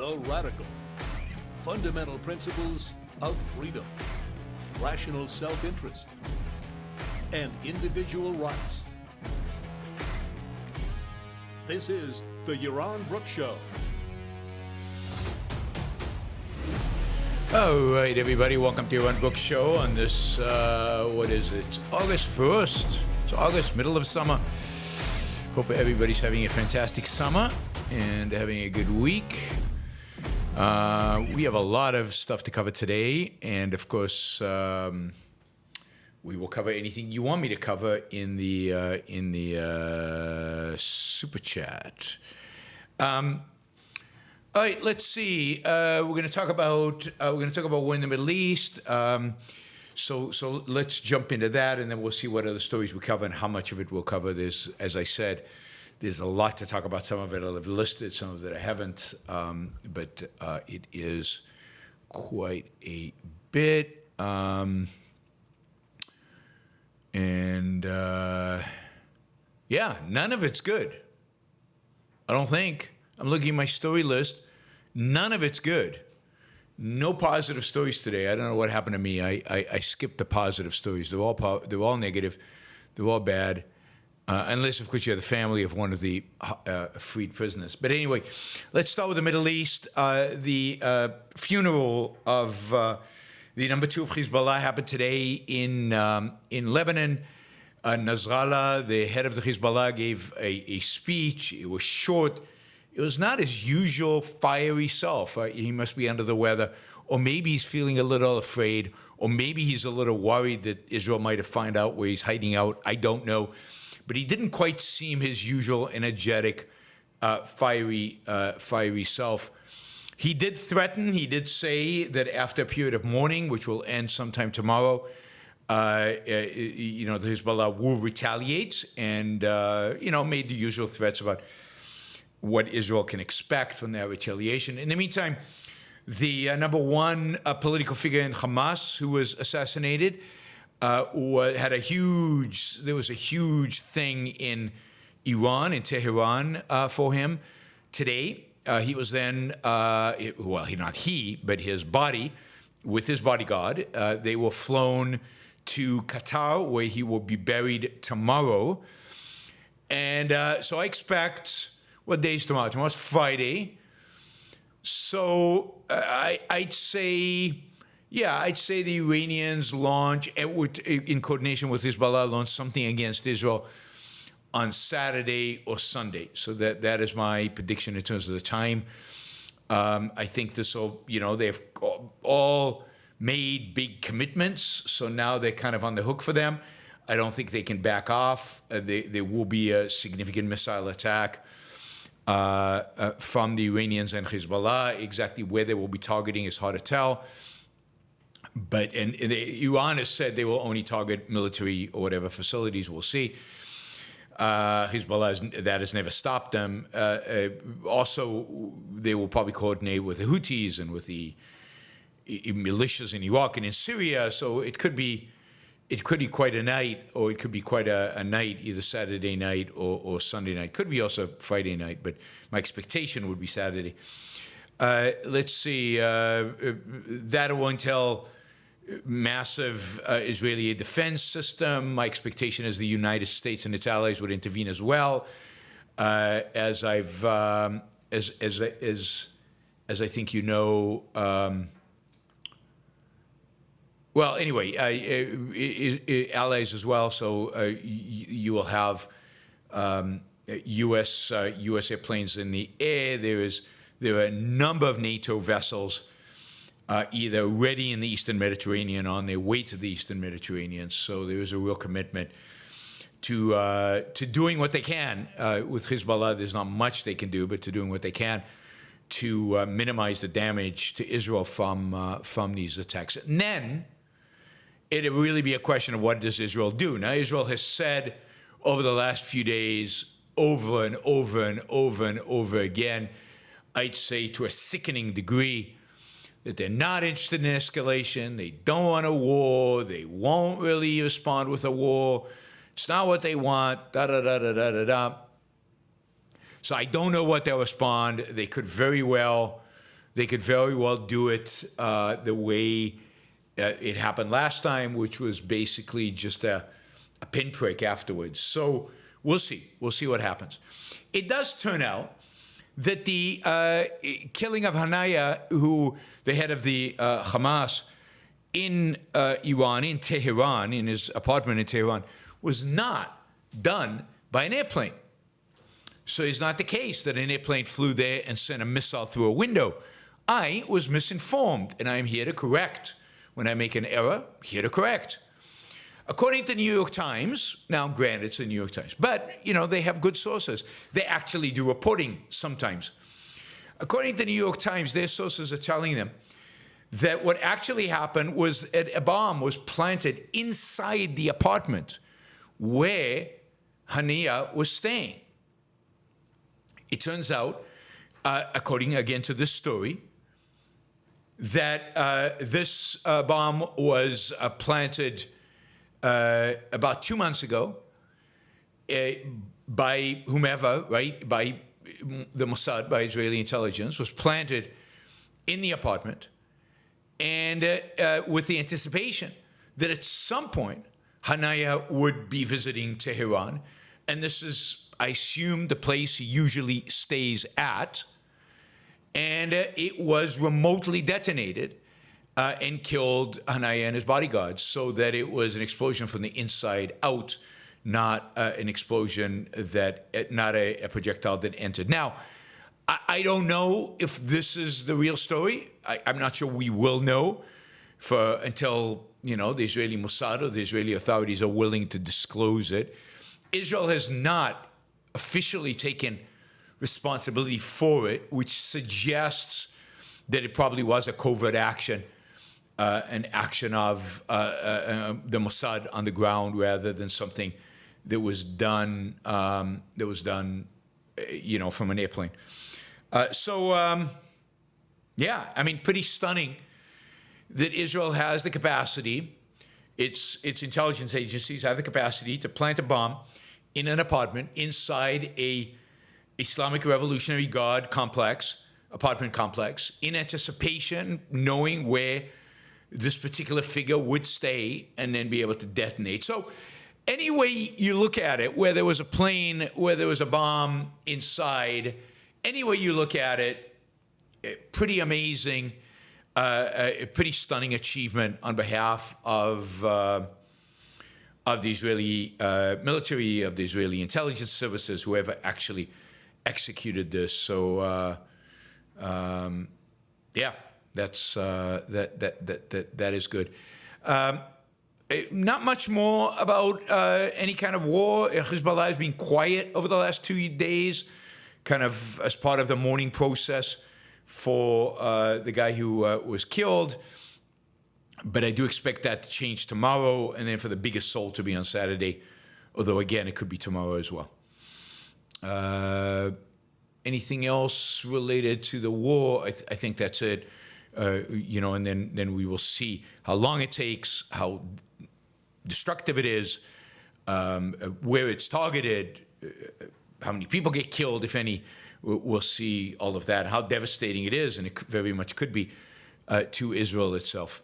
The Radical. Fundamental principles of freedom, rational self-interest, and individual rights. This is the Yaron Brook Show. All right, everybody, welcome to Yaron Brook Show on this, what is it? It's August 1st. It's August, middle of summer. Hope everybody's having a fantastic summer and having a good week. We have a lot of stuff to cover today, and of course, we will cover anything you want me to cover in the super chat. All right, let's see. We're going to talk about war in the Middle East. So let's jump into that, and then we'll see what other stories we cover and how much of it we'll cover. There's, as I said, there's a lot to talk about. Some of it I've listed, some of it I haven't, but it is quite a bit. Yeah, none of it's good. I don't think. I'm looking at my story list. None of it's good. No positive stories today. I don't know what happened to me. I skipped the positive stories. They're all negative. They're all bad. Unless, of course, you're the family of one of the freed prisoners. But anyway, let's start with the Middle East. The funeral of the number 2 of Hezbollah happened today in Lebanon. Nasrallah, the head of the Hezbollah, gave a speech. It was short. It was not his usual fiery self. He must be under the weather, or maybe he's feeling a little afraid, or maybe he's a little worried that Israel might have found out where he's hiding out. I don't know. But he didn't quite seem his usual energetic, fiery self. He did threaten. He did say that after a period of mourning, which will end sometime tomorrow, the Hezbollah will retaliate, and made the usual threats about what Israel can expect from that retaliation. In the meantime, the number 1 political figure in Hamas who was assassinated there was a huge thing in Iran, in Tehran, for him today. He was then, but his body, with his bodyguard, they were flown to Qatar, where he will be buried tomorrow. And so I expect, what day is tomorrow? Tomorrow's Friday. So I'd say the Iranians launch, in coordination with Hezbollah, launch something against Israel on Saturday or Sunday. So that is my prediction in terms of the time. I think this will, they've all made big commitments, so now they're kind of on the hook for them. I don't think they can back off. There will be a significant missile attack from the Iranians and Hezbollah. Exactly where they will be targeting is hard to tell. But Iran has said they will only target military or whatever facilities. We'll see. Hezbollah, that has never stopped them. Also, they will probably coordinate with the Houthis and with the militias in Iraq and in Syria. So it could be quite a night, or it could be quite a night, either Saturday night or Sunday night. Could be also Friday night, but my expectation would be Saturday. Let's see. That will entail massive Israeli defense system. My expectation is the United States and its allies would intervene as well. As I think you know. Well, anyway, allies as well. So you will have U.S. airplanes in the air. There are a number of NATO vessels either ready in the Eastern Mediterranean, on their way to the Eastern Mediterranean. So there is a real commitment to doing what they can. With Hezbollah, there's not much they can do, but to doing what they can to minimize the damage to Israel from these attacks. And then it'll really be a question of what does Israel do. Now, Israel has said over the last few days, over and over and over and over again, I'd say to a sickening degree, that they're not interested in escalation. They don't want a war. They won't really respond with a war. It's not what they want. Da-da-da-da-da-da-da. So I don't know what they'll respond. They could very well They could very well do it the way it happened last time, which was basically just a pinprick afterwards. So we'll see. We'll see what happens. It does turn out that the killing of Hanaya, who the head of the Hamas in Iran, in Tehran, in his apartment in Tehran, was not done by an airplane. So it's not the case that an airplane flew there and sent a missile through a window. I was misinformed, and I'm here to correct. When I make an error, here to correct. According to the New York Times, now granted it's the New York Times, but they have good sources. They actually do reporting sometimes. According to the New York Times, their sources are telling them that what actually happened was a bomb was planted inside the apartment where Hania was staying. It turns out, according again to this story, that this bomb was planted about 2 months ago by whomever, right, by the Mossad, by Israeli intelligence, was planted in the apartment, and with the anticipation that at some point Hanaya would be visiting Tehran, and this is, I assume, the place he usually stays at. And it was remotely detonated and killed Hanaya and his bodyguards, so that it was an explosion from the inside out, not an explosion not a projectile that entered. Now, I don't know if this is the real story. I'm not sure we will know until the Israeli Mossad or the Israeli authorities are willing to disclose it. Israel has not officially taken responsibility for it, which suggests that it probably was a covert action, an action of the Mossad on the ground rather than something that was done from an airplane. Yeah, I mean, pretty stunning that Israel has the capacity, its intelligence agencies have the capacity to plant a bomb in an apartment inside a Islamic Revolutionary Guard apartment complex, in anticipation, knowing where this particular figure would stay, and then be able to detonate. So any way you look at it, where there was a plane, where there was a bomb inside, any way you look at it, pretty amazing, a pretty stunning achievement on behalf of the Israeli military, of the Israeli intelligence services, whoever actually executed this. So yeah, that is good. Not much more about any kind of war. Hezbollah has been quiet over the last 2 days, kind of as part of the mourning process for the guy who was killed. But I do expect that to change tomorrow, and then for the big assault to be on Saturday, although again, it could be tomorrow as well. Anything else related to the war? I think that's it. And then we will see how long it takes, how destructive it is, where it's targeted, how many people get killed, if any. We'll see all of that, how devastating it is, and it very much could be to Israel itself.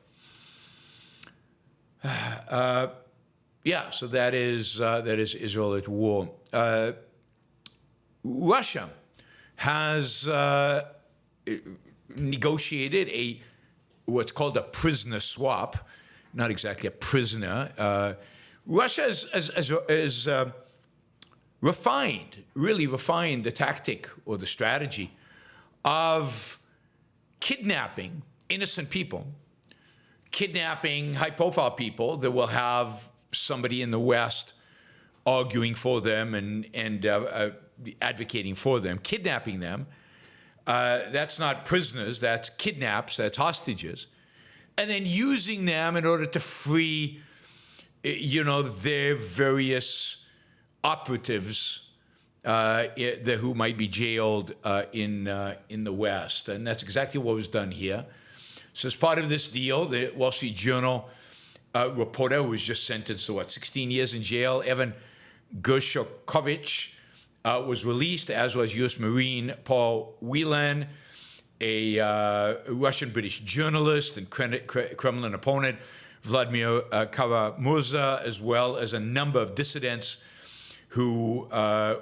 Yeah, so that is Israel at war. Russia has negotiated what's called a prisoner swap, not exactly a prisoner. Russia has really refined the tactic or the strategy of kidnapping innocent people, kidnapping high-profile people that will have somebody in the West arguing for them and advocating for them, kidnapping them. That's not prisoners, that's kidnaps, that's hostages. And then using them in order to free, their various operatives who might be jailed in the West. And that's exactly what was done here. So as part of this deal, the Wall Street Journal reporter who was just sentenced to, 16 years in jail, Evan Gershokovich, was released, as was U.S. Marine Paul Whelan. a Russian-British journalist and Kremlin opponent, Vladimir Kara-Murza, as well as a number of dissidents who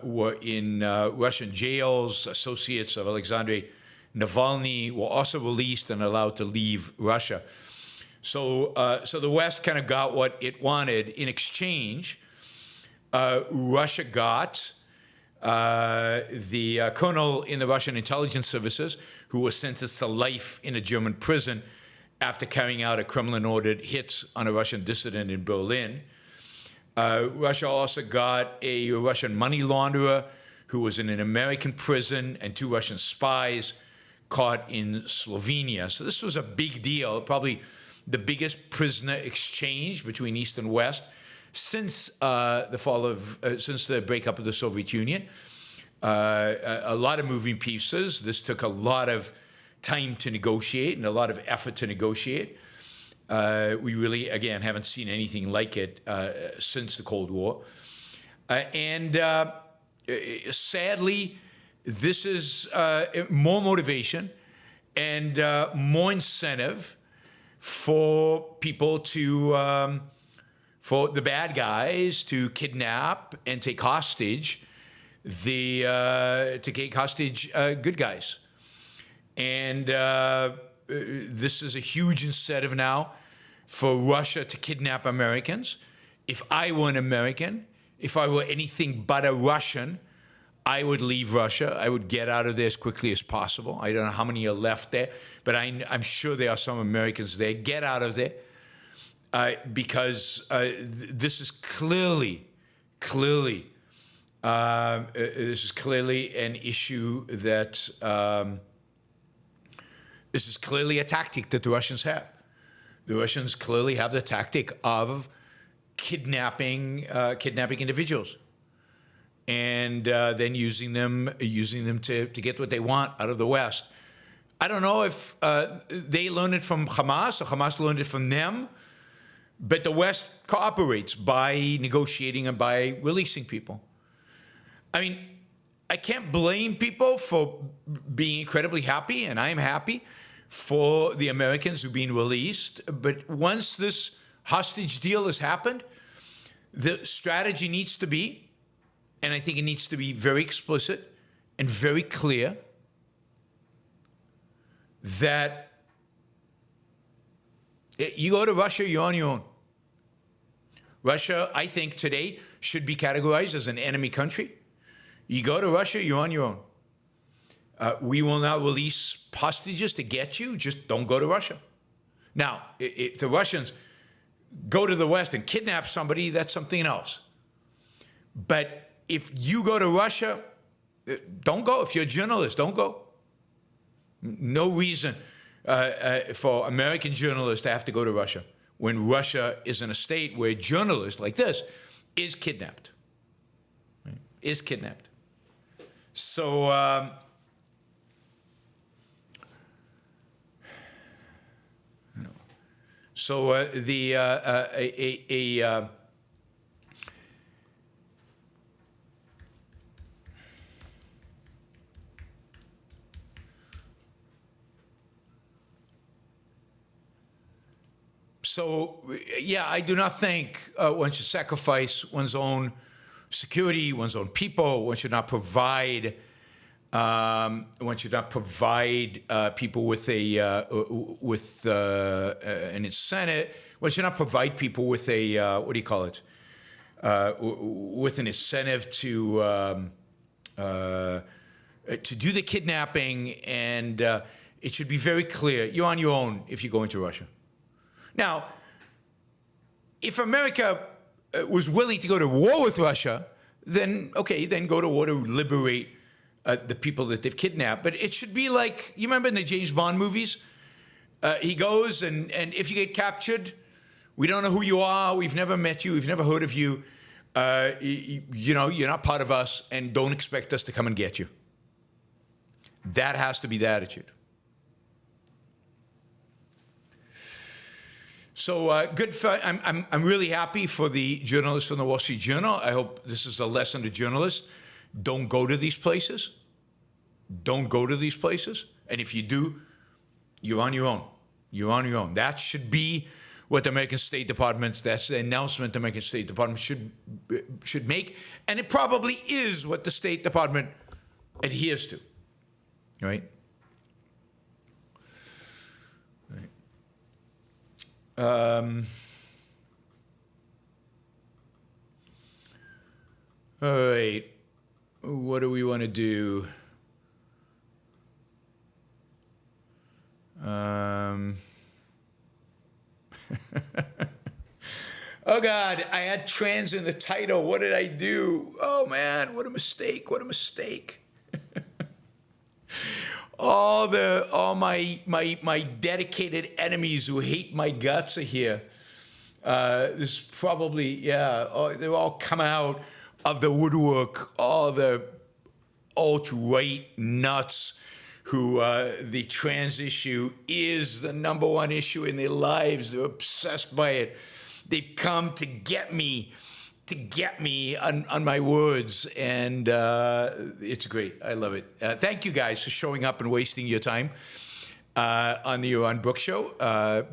were in Russian jails. Associates of Alexei Navalny were also released and allowed to leave Russia. So the West kind of got what it wanted. In exchange, Russia got the colonel in the Russian intelligence services who was sentenced to life in a German prison after carrying out a Kremlin-ordered hit on a Russian dissident in Berlin. Russia also got a Russian money launderer who was in an American prison and 2 Russian spies caught in Slovenia. So this was a big deal, probably the biggest prisoner exchange between East and West since since the breakup of the Soviet Union. A lot of moving pieces. This took a lot of time to negotiate and a lot of effort to negotiate. We really, again, haven't seen anything like it since the Cold War. Sadly, this is more motivation and more incentive for people to, for the bad guys to kidnap and take hostage good guys. And this is a huge incentive now for Russia to kidnap Americans. If I were an American, if I were anything but a Russian, I would leave Russia. I would get out of there as quickly as possible. I don't know how many are left there, but I'm sure there are some Americans there. Get out of there because this is clearly an issue that this is clearly a tactic that the Russians have. The Russians clearly have the tactic of kidnapping individuals and then using them to get what they want out of the West. I don't know if they learned it from Hamas or Hamas learned it from them, but the West cooperates by negotiating and by releasing people. I mean, I can't blame people for being incredibly happy, and I'm happy for the Americans who've been released. But once this hostage deal has happened, the strategy needs to be, and I think it needs to be very explicit and very clear, that you go to Russia, you're on your own. Russia, I think today, should be categorized as an enemy country. You go to Russia, you're on your own. We will not release hostages to get you. Just don't go to Russia. Now, if the Russians go to the West and kidnap somebody, that's something else. But if you go to Russia, don't go. If you're a journalist, don't go. No reason for American journalists to have to go to Russia when Russia is in a state where a journalist like this is kidnapped. Right? Is kidnapped. So, yeah, I do not think one should sacrifice one's own security, one's own people. One should not provide. People with an incentive. One should not provide people with a what do you call it? With an incentive to do the kidnapping, and it should be very clear: you're on your own if you go into Russia. Now, if America was willing to go to war with Russia, then okay, then go to war to liberate the people that they've kidnapped. But it should be like, you remember in the James Bond movies? He goes, and if you get captured, we don't know who you are, we've never met you, we've never heard of you, you know, you're not part of us, and don't expect us to come and get you. That has to be the attitude. So I'm really happy for the journalists from the Wall Street Journal. I hope this is a lesson to journalists. Don't go to these places. Don't go to these places. And if you do, you're on your own. You're on your own. That should be what the American State Department, that's the announcement the American State Department should make. And it probably is what the State Department adheres to, right? All right. What do we want to do? Oh God, I had trans in the title. What did I do? Oh man, what a mistake. What a mistake. all my dedicated enemies who hate my guts are here. This is probably, they all come out of the woodwork, all the alt-right nuts who the trans issue is the #1 issue in their lives. They're obsessed by it. They've come to get me on my words, and it's great. I love it. Thank you guys for showing up and wasting your time on the Yaron Brook Show.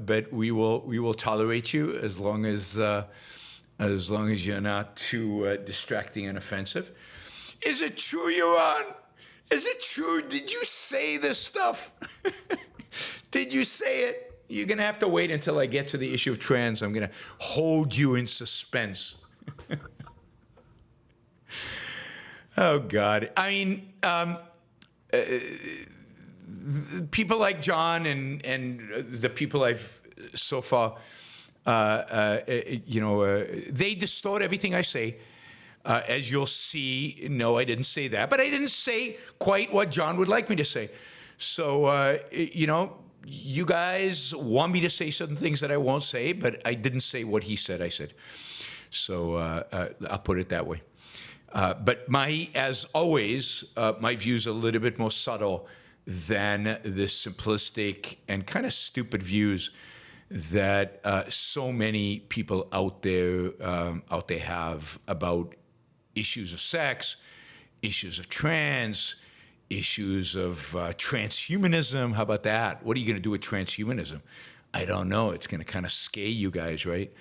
But we will tolerate you as long as you're not too distracting and offensive. Is it true, Yaron? Is it true? Did you say this stuff? Did you say it? You're going to have to wait until I get to the issue of trans. I'm going to hold you in suspense. Oh, God. I mean, people like John and the people I've so far, they distort everything I say. As you'll see, no, I didn't say that. But I didn't say quite what John would like me to say. So, you guys want me to say certain things that I won't say, but I didn't say what he said I said. So I'll put it that way. But as always, my views are a little bit more subtle than the simplistic and kind of stupid views that so many people out there have about issues of sex, issues of trans, issues of transhumanism. How about that? What are you going to do with transhumanism? I don't know. It's going to kind of scare you guys, right?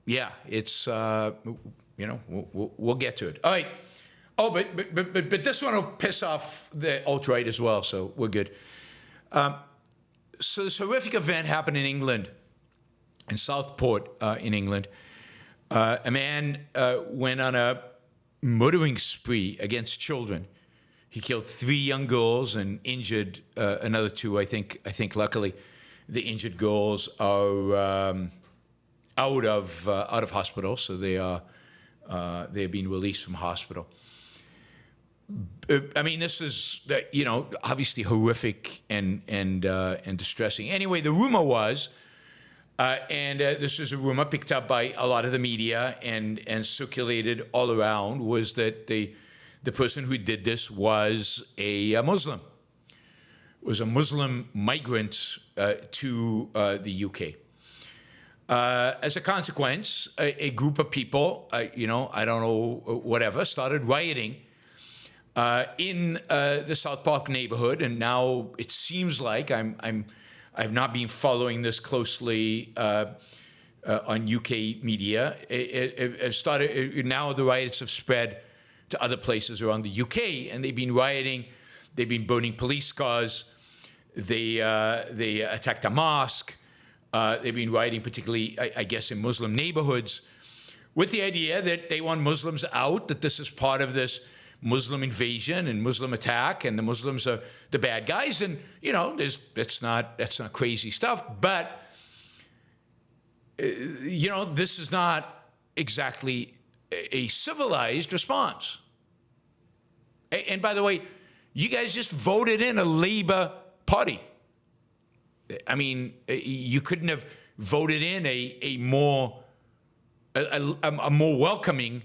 It's we'll get to it. All right. Oh, but this one will piss off the alt-right as well, so we're good. So this horrific event happened in England, in Southport, in England. A man went on a murdering spree against children. He killed 3 young girls and injured another 2. I think luckily the injured girls are out of hospital, so they're being released from hospital. I mean, this is obviously horrific and distressing. Anyway, the rumor was, and this is a rumor picked up by a lot of the media and circulated all around, was that the person who did this was a Muslim. Was a Muslim migrant to the UK. As a consequence, a group of people, I don't know, whatever, started rioting in the South Park neighborhood, and now it seems like I've not been following this closely on UK media. It started. Now the riots have spread to other places around the UK, and they've been rioting. They've been burning police cars. They attacked a mosque. They've been rioting, particularly, I guess, in Muslim neighborhoods, with the idea that they want Muslims out, that this is part of this Muslim invasion and Muslim attack, and the Muslims are the bad guys. And that's not crazy stuff. But this is not exactly a civilized response. And by the way, you guys just voted in a Labour Party. I mean, you couldn't have voted in a more welcoming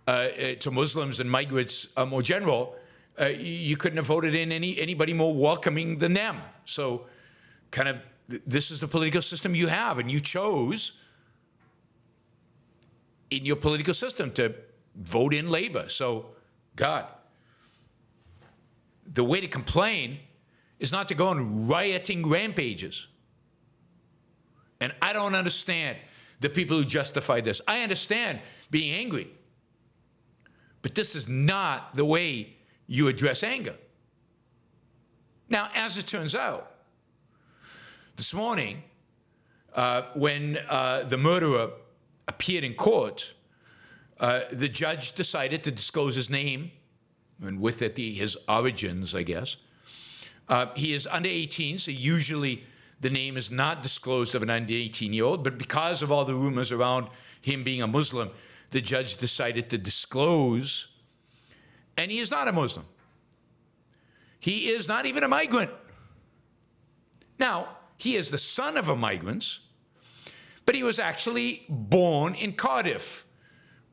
to Muslims and migrants more general. You couldn't have voted in anybody more welcoming than them. So, kind of, this is the political system you have, and you chose in your political system to vote in Labour. So, God, the way to complain is not to go on rioting rampages. And I don't understand the people who justify this. I understand being angry, but this is not the way you address anger. Now, as it turns out, this morning, when the murderer appeared in court, the judge decided to disclose his name, and with it his origins, I guess. He is under 18, so usually the name is not disclosed of an under 18-year-old, but because of all the rumors around him being a Muslim, the judge decided to disclose, and he is not a Muslim. He is not even a migrant. Now, he is the son of a migrant, but he was actually born in Cardiff,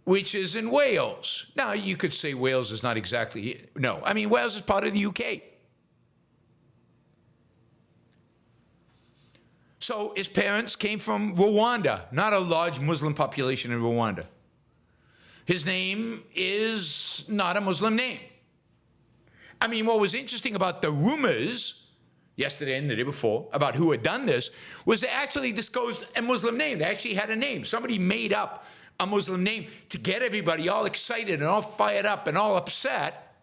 which is in Wales. Now, you could say Wales is not exactly, no. I mean, Wales is part of the UK. So his parents came from Rwanda, not a large Muslim population in Rwanda. His name is not a Muslim name. I mean, what was interesting about the rumors yesterday and the day before about who had done this was they actually disclosed a Muslim name. They actually had a name. Somebody made up a Muslim name to get everybody all excited and all fired up and all upset.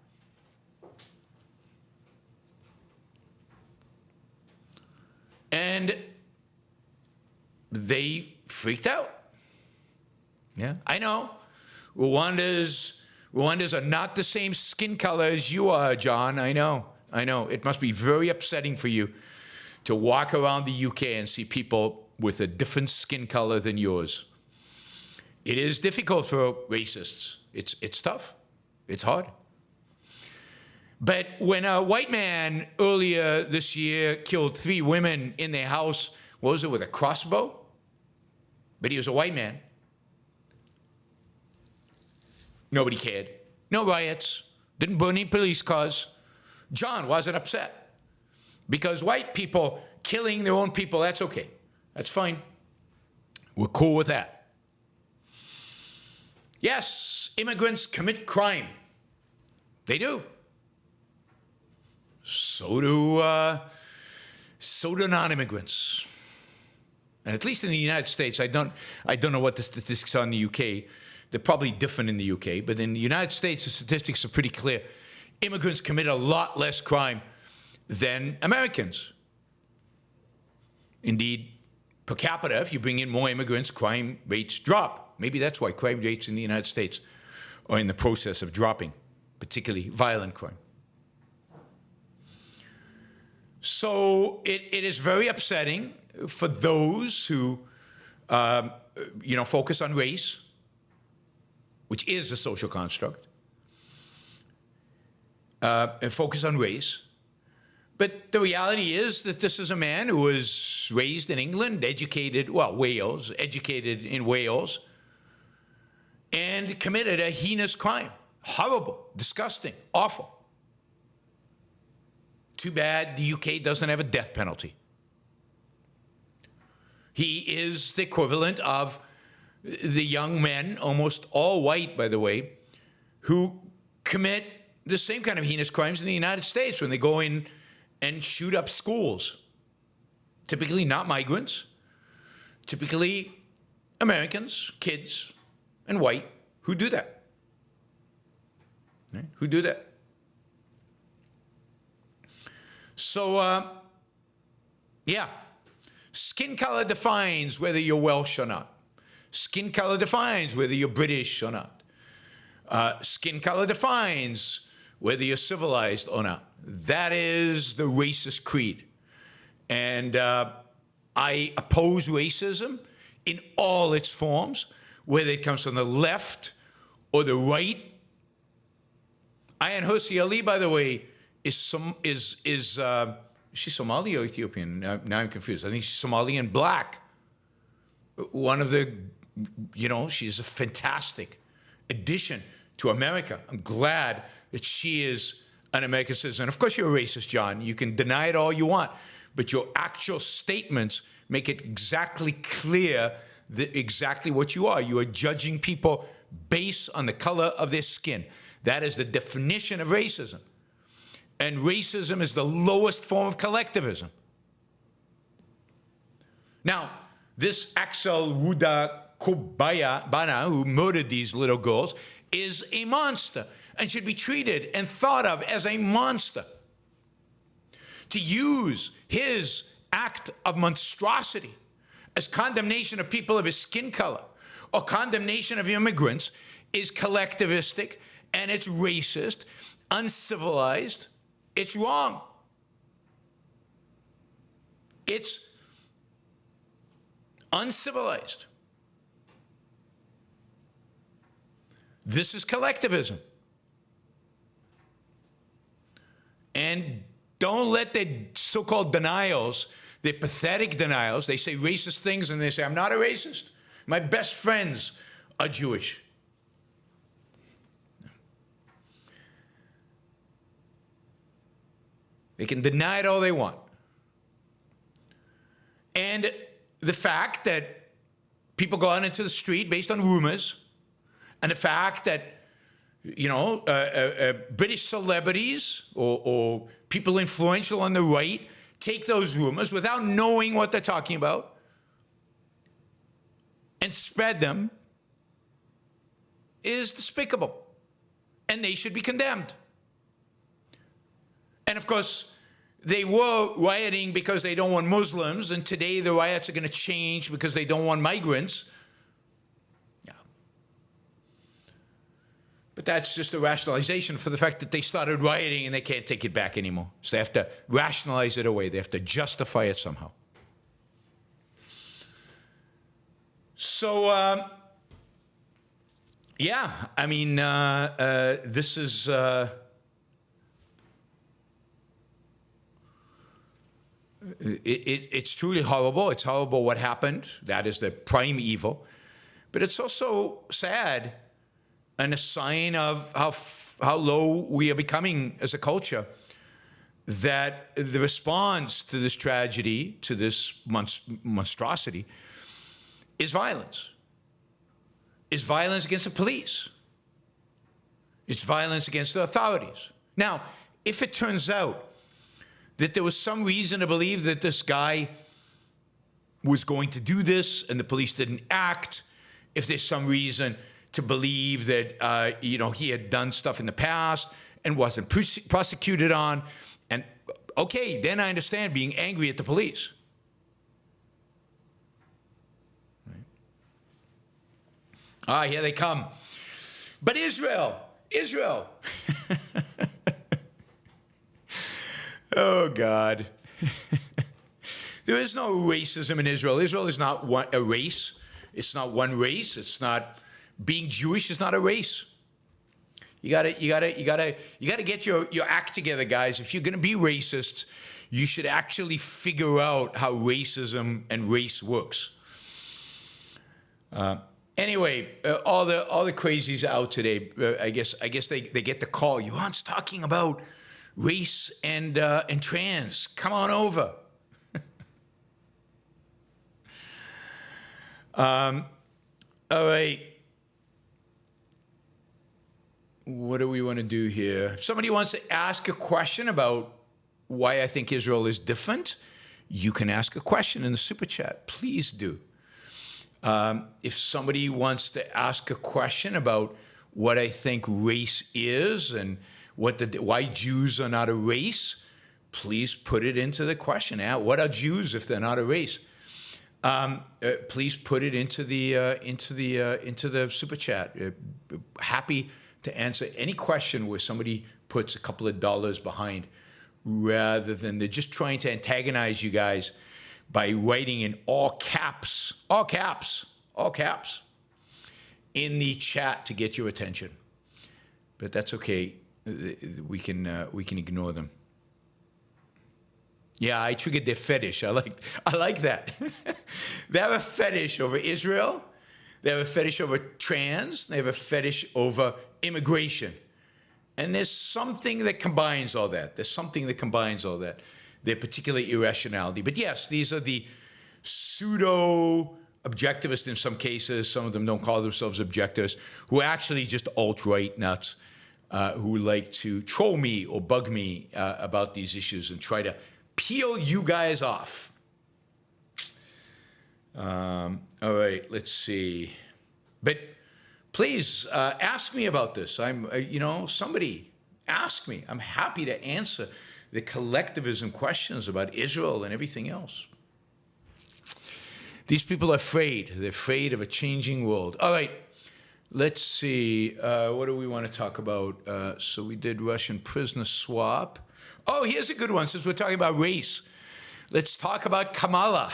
And they freaked out. Yeah, I know. Rwandans are not the same skin color as you are, John. I know. It must be very upsetting for you to walk around the UK and see people with a different skin color than yours. It is difficult for racists. It's tough. It's hard. But when a white man earlier this year killed 3 women in their house, what was it, with a crossbow? But he was a white man. Nobody cared. No riots. Didn't burn any police cars. John wasn't upset. Because white people killing their own people, that's okay. That's fine. We're cool with that. Yes, immigrants commit crime. They do. So do non-immigrants. And at least in the United States, I don't know what the statistics are in the UK. They're probably different in the UK, but in the United States, the statistics are pretty clear. Immigrants commit a lot less crime than Americans. Indeed, per capita, if you bring in more immigrants, crime rates drop. Maybe that's why crime rates in the United States are in the process of dropping, particularly violent crime. So it is very upsetting for those who, focus on race, which is a social construct, and focus on race. But the reality is that this is a man who was raised in England, educated in Wales, and committed a heinous crime. Horrible, disgusting, awful. Too bad the UK doesn't have a death penalty. He is the equivalent of the young men, almost all white, by the way, who commit the same kind of heinous crimes in the United States when they go in and shoot up schools. Typically not migrants, typically Americans, kids, and white who do that. Right? Who do that. So, skin color defines whether you're Welsh or not. Skin color defines whether you're British or not. Skin color defines whether you're civilized or not. That is the racist creed. And I oppose racism in all its forms, whether it comes from the left or the right. Ayaan Hirsi Ali, by the way, is she Somali or Ethiopian? Now I'm confused. I think she's Somali and black. One of the, she's a fantastic addition to America. I'm glad that she is an American citizen. Of course, you're a racist, John. You can deny it all you want, but your actual statements make it exactly clear exactly what you are. You are judging people based on the color of their skin. That is the definition of racism. And racism is the lowest form of collectivism. Now, this Axel Rudakobana, who murdered these little girls, is a monster and should be treated and thought of as a monster. To use his act of monstrosity as condemnation of people of his skin color or condemnation of immigrants is collectivistic, and it's racist, uncivilized. It's wrong. It's uncivilized. This is collectivism. And don't let the so-called denials, the pathetic denials, they say racist things and they say, I'm not a racist. My best friends are Jewish. They can deny it all they want. And the fact that people go out into the street based on rumors, and the fact that, you know, British celebrities or people influential on the right take those rumors without knowing what they're talking about and spread them is despicable. And they should be condemned. And of course, they were rioting because they don't want Muslims, and today the riots are going to change because they don't want migrants. Yeah. But that's just a rationalization for the fact that they started rioting and they can't take it back anymore. So they have to rationalize it away. They have to justify it somehow. So, yeah, I mean, this is... It's truly horrible. It's horrible what happened. That is the prime evil. But it's also sad and a sign of how low we are becoming as a culture, that the response to this tragedy, to this monstrosity, is violence. It's violence against the police. It's violence against the authorities. Now, if it turns out that there was some reason to believe that this guy was going to do this and the police didn't act, if there's some reason to believe that, you know, he had done stuff in the past and wasn't prosecuted on, and okay, then I understand being angry at the police. Right? Ah, here they come. But Israel. Oh, God. There is no racism in Israel. Israel is not a race. It's not one race. It's not, being Jewish is not a race. You gotta get your act together, guys. If you're gonna be racist, you should actually figure out how racism and race works. Anyway, all the crazies out today. I guess they get the call. Yaron's talking about race and trans. Come on over. All right. What do we want to do here? If somebody wants to ask a question about why I think Israel is different, you can ask a question in the super chat. Please do. If somebody wants to ask a question about what I think race is and why Jews are not a race, please put it into the question. What are Jews if they're not a race? Please put it into the super chat. Happy to answer any question where somebody puts a couple of dollars behind, rather than they're just trying to antagonize you guys by writing in all caps, in the chat to get your attention. But that's okay. We can ignore them. Yeah, I triggered their fetish. I like that. They have a fetish over Israel. They have a fetish over trans. They have a fetish over immigration. And there's something that combines all that. Their particular irrationality. But yes, these are the pseudo-objectivists in some cases. Some of them don't call themselves objectivists, who are actually just alt-right nuts. who like to troll me or bug me about these issues and try to peel you guys off. All right, let's see. But please ask me about this. Somebody ask me. I'm happy to answer the collectivism questions about Israel and everything else. These people are afraid. They're afraid of a changing world. All right, let's see. What do we want to talk about? So we did Russian prisoner swap. Oh, here's a good one since we're talking about race. Let's talk about Kamala.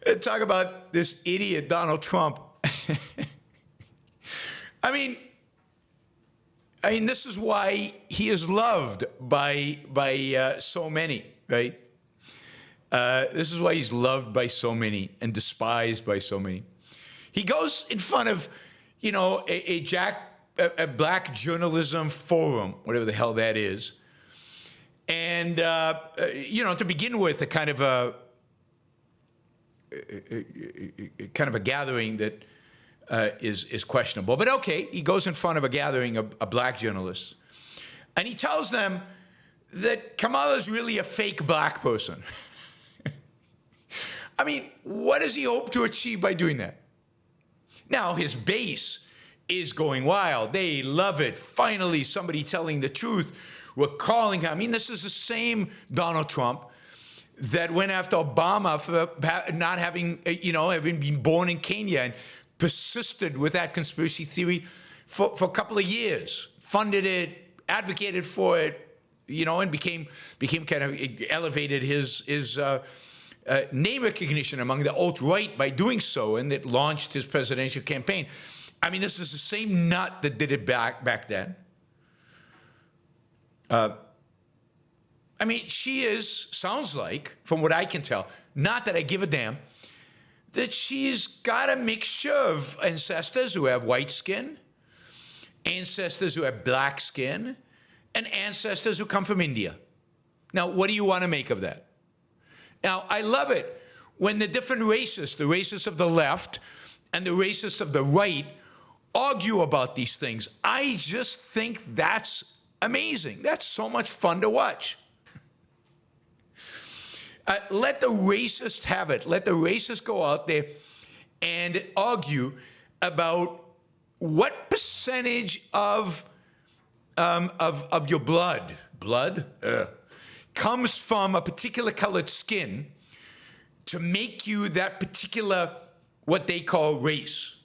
Let's talk about this idiot, Donald Trump. I mean, this is why he is loved by so many, right? This is why he's loved by so many and despised by so many. He goes in front of, a black journalism forum, whatever the hell that is, and to begin with, a kind of a gathering that is questionable. But okay, he goes in front of a gathering of black journalists, and he tells them that Kamala is really a fake black person. I mean, what does he hope to achieve by doing that? Now, his base is going wild. They love it. Finally, somebody telling the truth. We're calling him. I mean, this is the same Donald Trump that went after Obama for not having been born in Kenya and persisted with that conspiracy theory for a couple of years, funded it, advocated for it, and became kind of elevated his name recognition among the alt-right by doing so, and it launched his presidential campaign. I mean, this is the same nut that did it back then. I mean, sounds like, from what I can tell, not that I give a damn, that she's got a mixture of ancestors who have white skin, ancestors who have black skin, and ancestors who come from India. Now, what do you want to make of that? Now, I love it when the different racists, the racists of the left and the racists of the right, argue about these things. I just think that's amazing. That's so much fun to watch. Let the racists have it. Let the racists go out there and argue about what percentage of your blood comes from a particular colored skin to make you that particular, what they call race.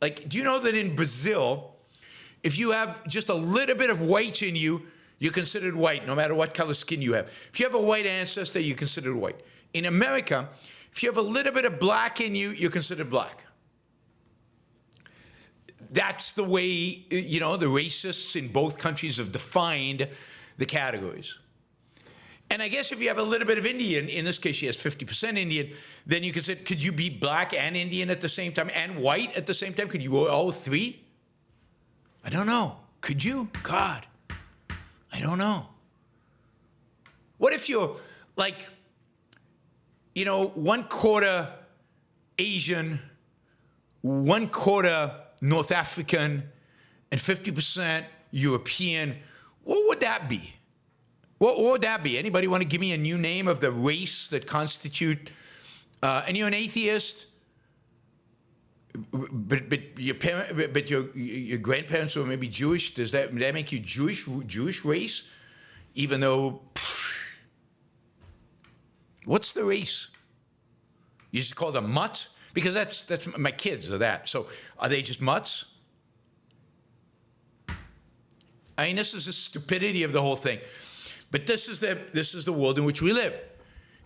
Like, do you know that in Brazil, if you have just a little bit of white in you, you're considered white, no matter what color skin you have. If you have a white ancestor, you're considered white. In America, if you have a little bit of black in you, you're considered black. That's the way, the racists in both countries have defined the categories. And I guess if you have a little bit of Indian, in this case she has 50% Indian, then you could you be black and Indian at the same time and white at the same time? Could you go all three? I don't know. Could you? God, I don't know. What if you're like, 1/4 Asian, 1/4 North African, and 50% European? What would that be? What would that be? Anybody want to give me a new name of the race that constitute? And you're an atheist, but your grandparents were maybe Jewish. Does that make you Jewish race? Even though, what's the race? You just call them mutts? Because that's my kids are that. So are they just mutts? I mean, this is the stupidity of the whole thing. But this is the world in which we live.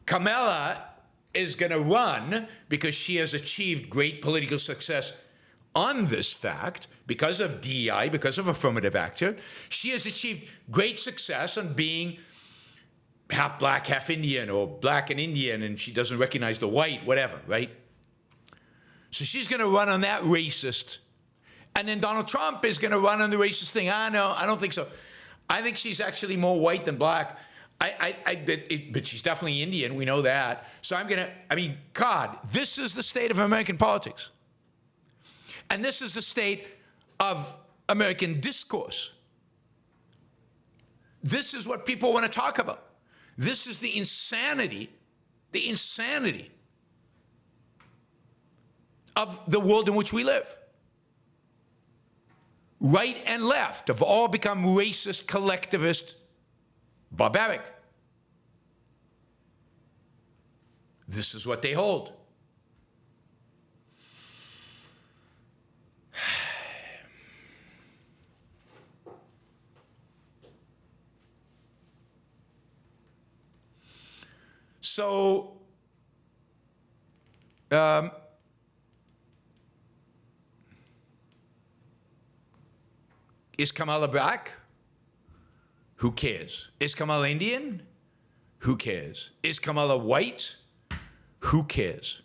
Kamala is going to run because she has achieved great political success on this fact, because of DEI, because of affirmative action. She has achieved great success on being half black, half Indian, or black and Indian, and she doesn't recognize the white, whatever, right? So she's going to run on that racist. And then Donald Trump is going to run on the racist thing. No, I don't think so. I think she's actually more white than black. But she's definitely Indian. We know that. So God, this is the state of American politics. And this is the state of American discourse. This is what people want to talk about. This is the insanity of the world in which we live. Right and left have all become racist, collectivist, barbaric. This is what they hold. So, is Kamala black? Who cares? Is Kamala Indian? Who cares? Is Kamala white? Who cares?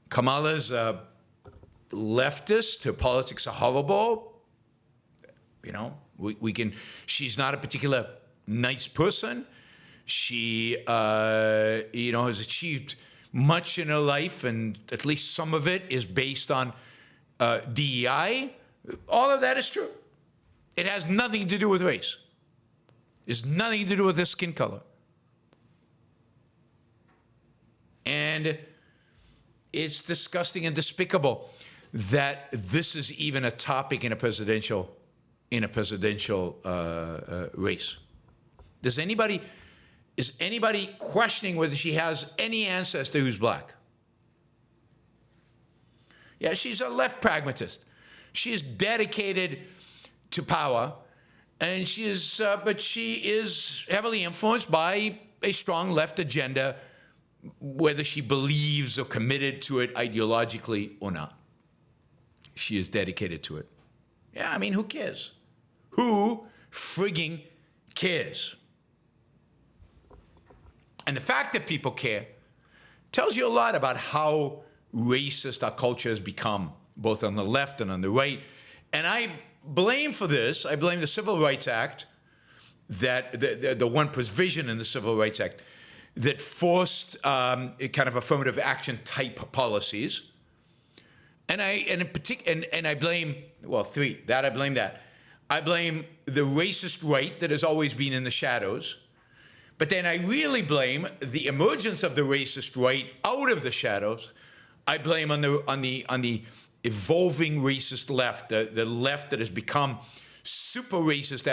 Kamala's a leftist. Her politics are horrible. You know, we can, she's not a particular nice person. She, has achieved much in her life, and at least some of it is based on DEI. All of that is true. It has nothing to do with race. It's nothing to do with their skin color. And it's disgusting and despicable that this is even a topic in a presidential race. Is anybody questioning whether she has any ancestor who's black? Yeah, she's a left pragmatist. She is dedicated to power, and but she is heavily influenced by a strong left agenda, whether she believes or committed to it ideologically or not. She is dedicated to it. Yeah, I mean, who cares? Who frigging cares? And the fact that people care tells you a lot about how racist our culture has become, both on the left and on the right. And I blame the Civil Rights Act, that the one provision in the Civil Rights Act that forced kind of affirmative action type policies. And I blame, well, three. I blame that. I blame the racist right that has always been in the shadows. But then I really blame the emergence of the racist right out of the shadows. I blame on the evolving racist left, the left that has become super racist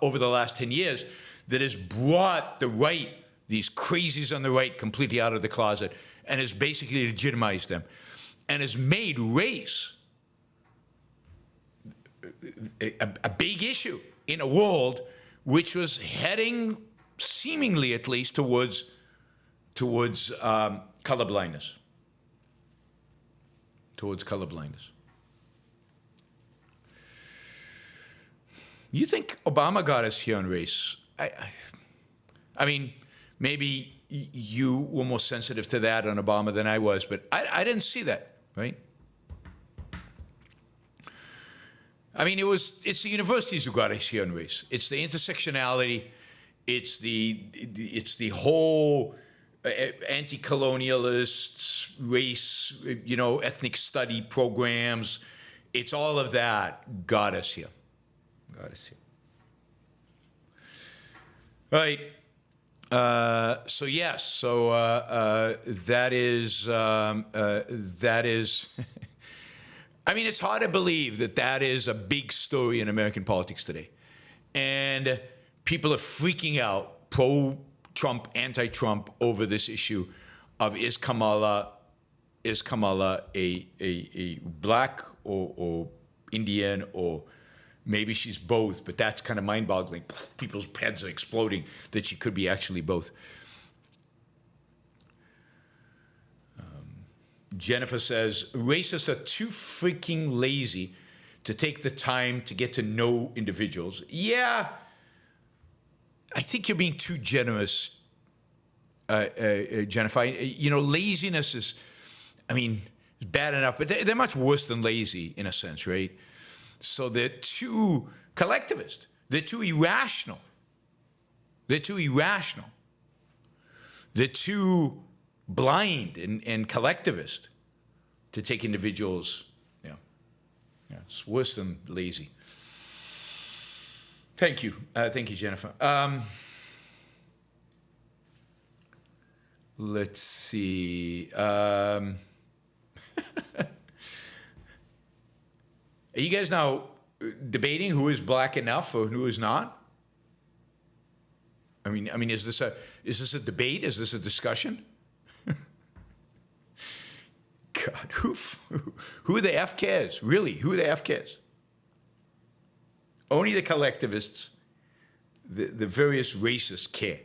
over the last 10 years, that has brought the right, these crazies on the right, completely out of the closet, and has basically legitimized them, and has made race a big issue in a world which was heading, seemingly at least, towards colorblindness. Towards colorblindness. You think Obama got us here on race? I mean, maybe you were more sensitive to that on Obama than I was, but I didn't see that, right? I mean, it's the universities who got us here on race. It's the intersectionality. It's the whole anti-colonialist race, ethnic study programs. It's all of that got us here. Right. So yes. So that is. I mean, it's hard to believe that is a big story in American politics today, and people are freaking out, pro-Trump, anti-Trump, over this issue of is Kamala a black or Indian, or maybe she's both, but that's kind of mind-boggling. People's heads are exploding that she could be actually both. Jennifer says, racists are too freaking lazy to take the time to get to know individuals. Yeah, I think you're being too generous, Jennifer. Laziness is, bad enough, but they're much worse than lazy in a sense, right? So they're too collectivist. They're too irrational. They're too blind and collectivist to take individuals, Yeah, it's worse than lazy. Thank you. Thank you, Jennifer. Let's see. Are you guys now debating who is black enough or who is not? I mean, is this a debate? Is this a discussion? God, who the F cares? Really, who the F cares? Only the collectivists, the various racists care.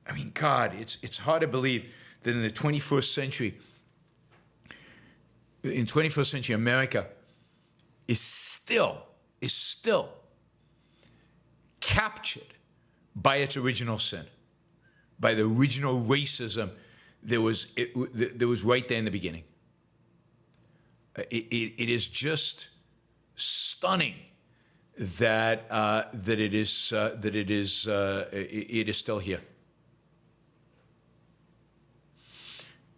I mean, God, it's hard to believe that in the 21st century, America is still captured by its original sin, by the original racism that was right there in the beginning. It is just stunning that it is still here.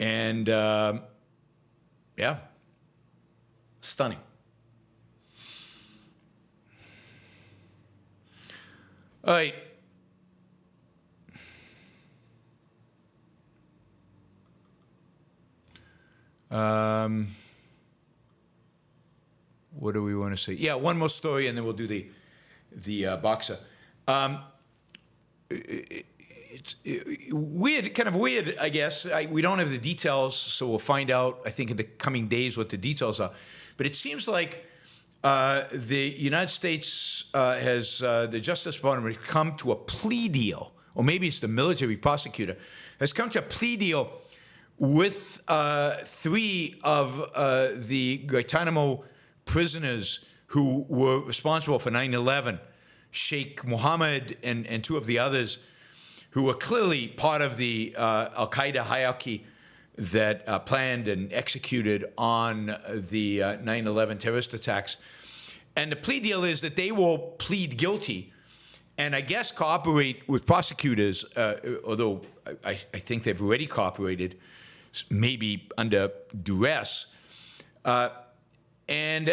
And yeah, stunning. All right. What do we want to say? Yeah, one more story, and then we'll do the boxer. It's weird, kind of weird, I guess. We don't have the details, so we'll find out, I think, in the coming days what the details are. But it seems like the United States the Justice Department has come to a plea deal, or maybe it's the military prosecutor, has come to a plea deal with 3 of the Guantanamo prisoners who were responsible for 9/11, Sheikh Mohammed and 2 of the others, who were clearly part of the Al-Qaeda hierarchy that planned and executed on the 9/11 terrorist attacks. And the plea deal is that they will plead guilty and I guess cooperate with prosecutors, although I think they've already cooperated, maybe under duress. And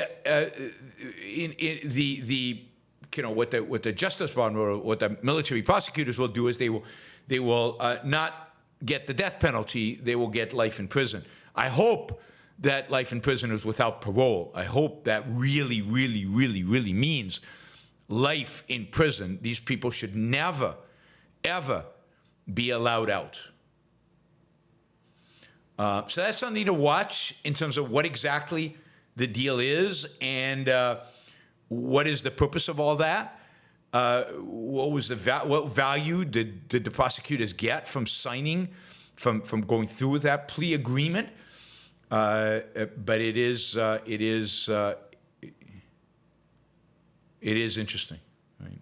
what the Justice Department or what the military prosecutors will do is they will not get the death penalty. They will get life in prison. I hope that life in prison is without parole. I hope that really, really, really, really means life in prison. These people should never, ever be allowed out. So that's something to watch in terms of what exactly the deal is and what is the purpose of all that. What value did the prosecutors get from signing, from going through with that plea agreement? But it is interesting, right?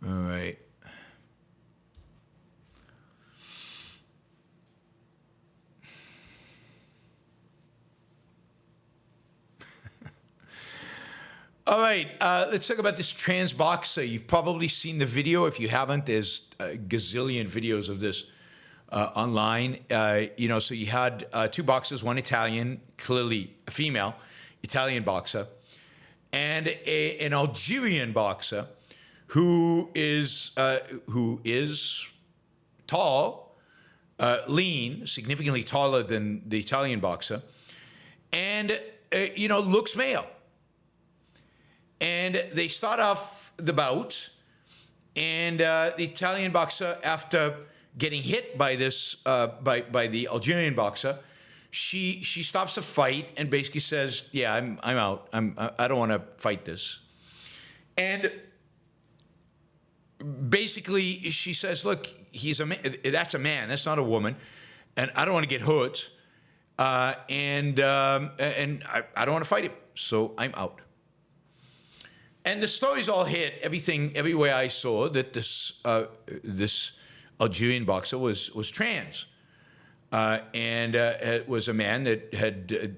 All right. All right, let's talk about this trans boxer. You've probably seen the video. If you haven't, there's a gazillion videos of this online. So you had 2 boxers, one Italian, clearly a female, Italian boxer, and an Algerian boxer who is tall, lean, significantly taller than the Italian boxer, and looks male. And they start off the bout, and the Italian boxer, after getting hit by this by the Algerian boxer, she stops the fight and basically says, "Yeah, I'm out. I don't want to fight this." And basically, she says, "Look, he's a man. That's a man. That's not a woman, and I don't want to get hurt, and I don't want to fight him, so I'm out." And the stories all hit everywhere I saw that this Algerian boxer was trans, and it was a man that had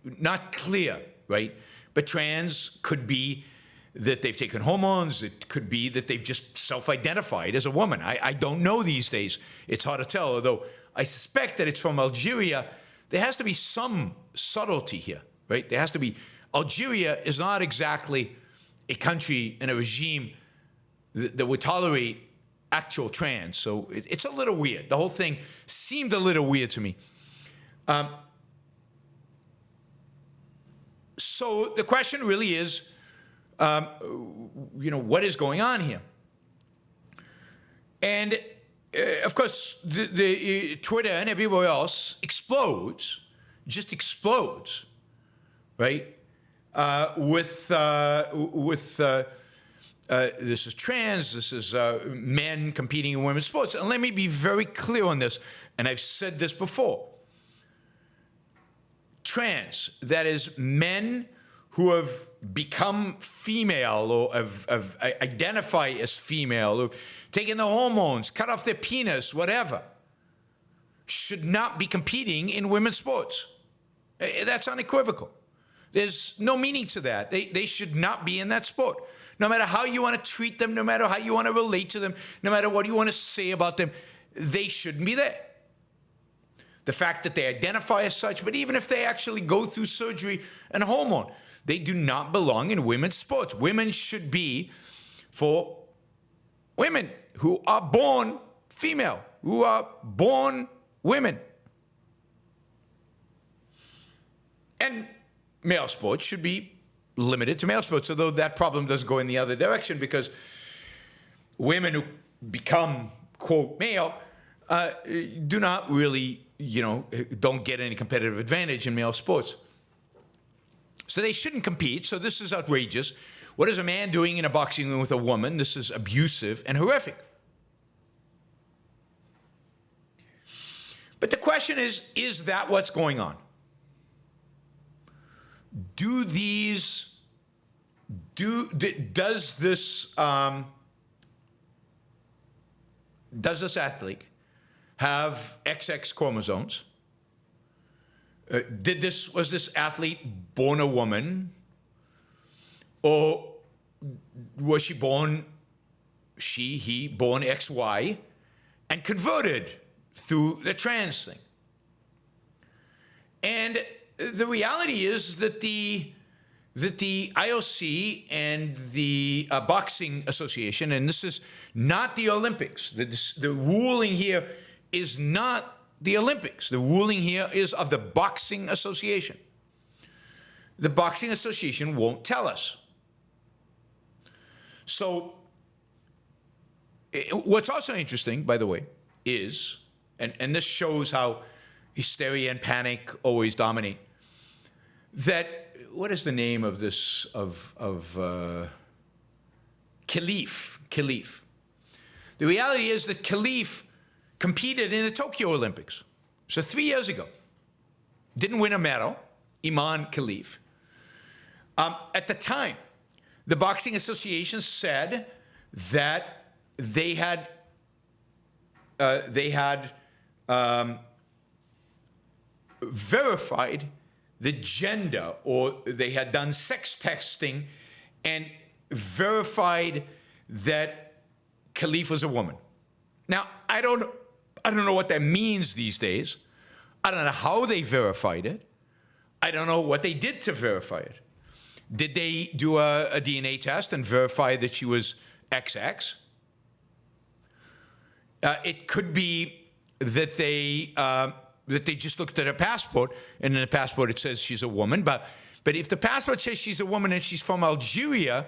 not clear, right, But trans could be that they've taken hormones. It could be that they've just self-identified as a woman. I don't know these days. It's hard to tell, although I suspect that it's from Algeria. There has to be some subtlety here, right? There has to be. Algeria is not exactly a country and a regime that would tolerate actual trans. So it's a little weird. The whole thing seemed a little weird to me. So the question really is, what is going on here? And of course, the Twitter and everywhere else explodes, just explodes, right? With this is trans, this is men competing in women's sports. And let me be very clear on this, and I've said this before. Trans, that is men who have become female or have identify as female, or taken the hormones, cut off their penis, whatever, should not be competing in women's sports. That's unequivocal. There's no meaning to that. They should not be in that sport. No matter how you want to treat them, no matter how you want to relate to them, no matter what you want to say about them, they shouldn't be there. The fact that they identify as such, but even if they actually go through surgery and hormone, they do not belong in women's sports. Women should be for women who are born female, who are born women. And male sports should be limited to male sports, although that problem does go in the other direction, because women who become, quote, male do not really, don't get any competitive advantage in male sports. So they shouldn't compete. So this is outrageous. What is a man doing in a boxing ring with a woman? This is abusive and horrific. But the question is that what's going on? Does this athlete have XX chromosomes? Was this athlete born a woman? Or was he born XY and converted through the trans thing? And the reality is that the IOC and the Boxing Association, and this is not the Olympics, the ruling here is not the Olympics. The ruling here is of the Boxing Association. The Boxing Association won't tell us. So what's also interesting, by the way, is, and this shows how hysteria and panic always dominate, that, what is the name of this, Khalif. The reality is that Khalif competed in the Tokyo Olympics. So 3 years ago. Didn't win a medal, Iman Khalif. At the time, the Boxing Association said that they had verified the gender, or they had done sex testing and verified that Khalif was a woman. Now, I don't know what that means these days. I don't know how they verified it. I don't know what they did to verify it. Did they do a DNA test and verify that she was XX? It could be that they just looked at her passport, and in the passport it says she's a woman. But if the passport says she's a woman and she's from Algeria,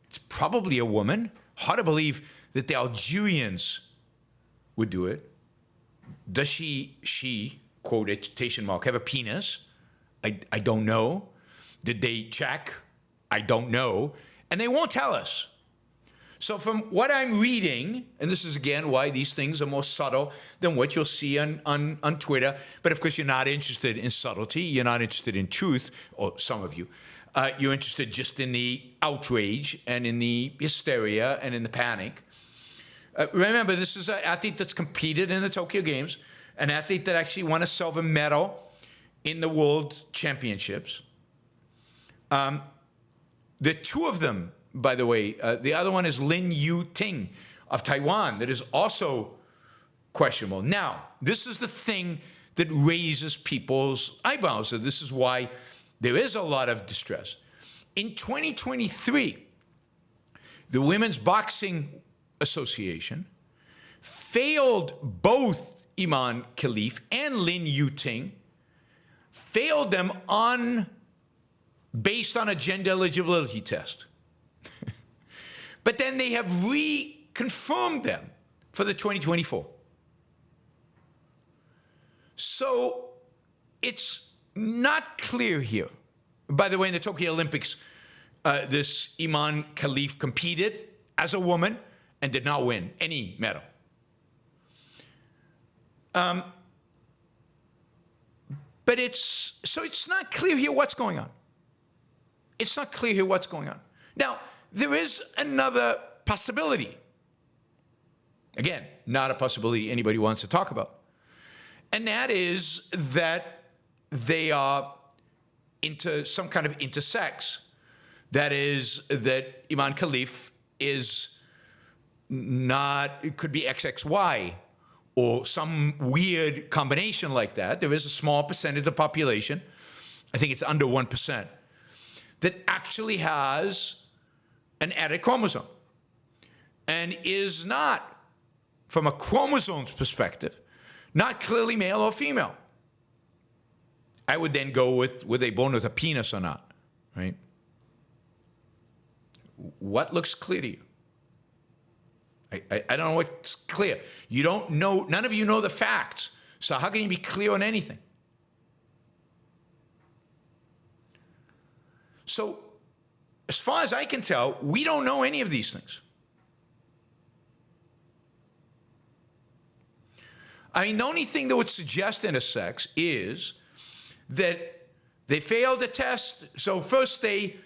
it's probably a woman. Hard to believe that the Algerians would do it. Does she, quotation mark, have a penis? I don't know. Did they check? I don't know. And they won't tell us. So from what I'm reading, and this is again why these things are more subtle than what you'll see on Twitter, but of course you're not interested in subtlety, you're not interested in truth, or some of you. You're interested just in the outrage and in the hysteria and in the panic. Remember, this is an athlete that's competed in the Tokyo Games, an athlete that actually won a silver medal in the World Championships. The two of them, by the way, the other one is Lin Yu Ting of Taiwan, that is also questionable. Now, this is the thing that raises people's eyebrows. So this is why there is a lot of distress. In 2023, the Women's Boxing Association failed both Iman Khalif and Lin Yu Ting, failed them based on a gender eligibility test. But then they have reconfirmed them for the 2024. So it's not clear here. By the way, in the Tokyo Olympics, this Iman Khalif competed as a woman and did not win any medal. But it's not clear here what's going on. It's not clear here what's going on. Now, there is another possibility. Again, not a possibility anybody wants to talk about. And that is that they are into some kind of intersex. That is, that Iman Khalif is not, it could be XXY or some weird combination like that. There is a small percentage of the population, I think it's under 1%, that actually has an added chromosome and is not, from a chromosomes perspective, not clearly male or female. I would then go with, were they born with a penis or not, right? What looks clear to you? I don't know what's clear. You don't know, none of you know the facts. So how can you be clear on anything? So as far as I can tell, we don't know any of these things. I mean, the only thing that would suggest intersex is that they failed the test. So first they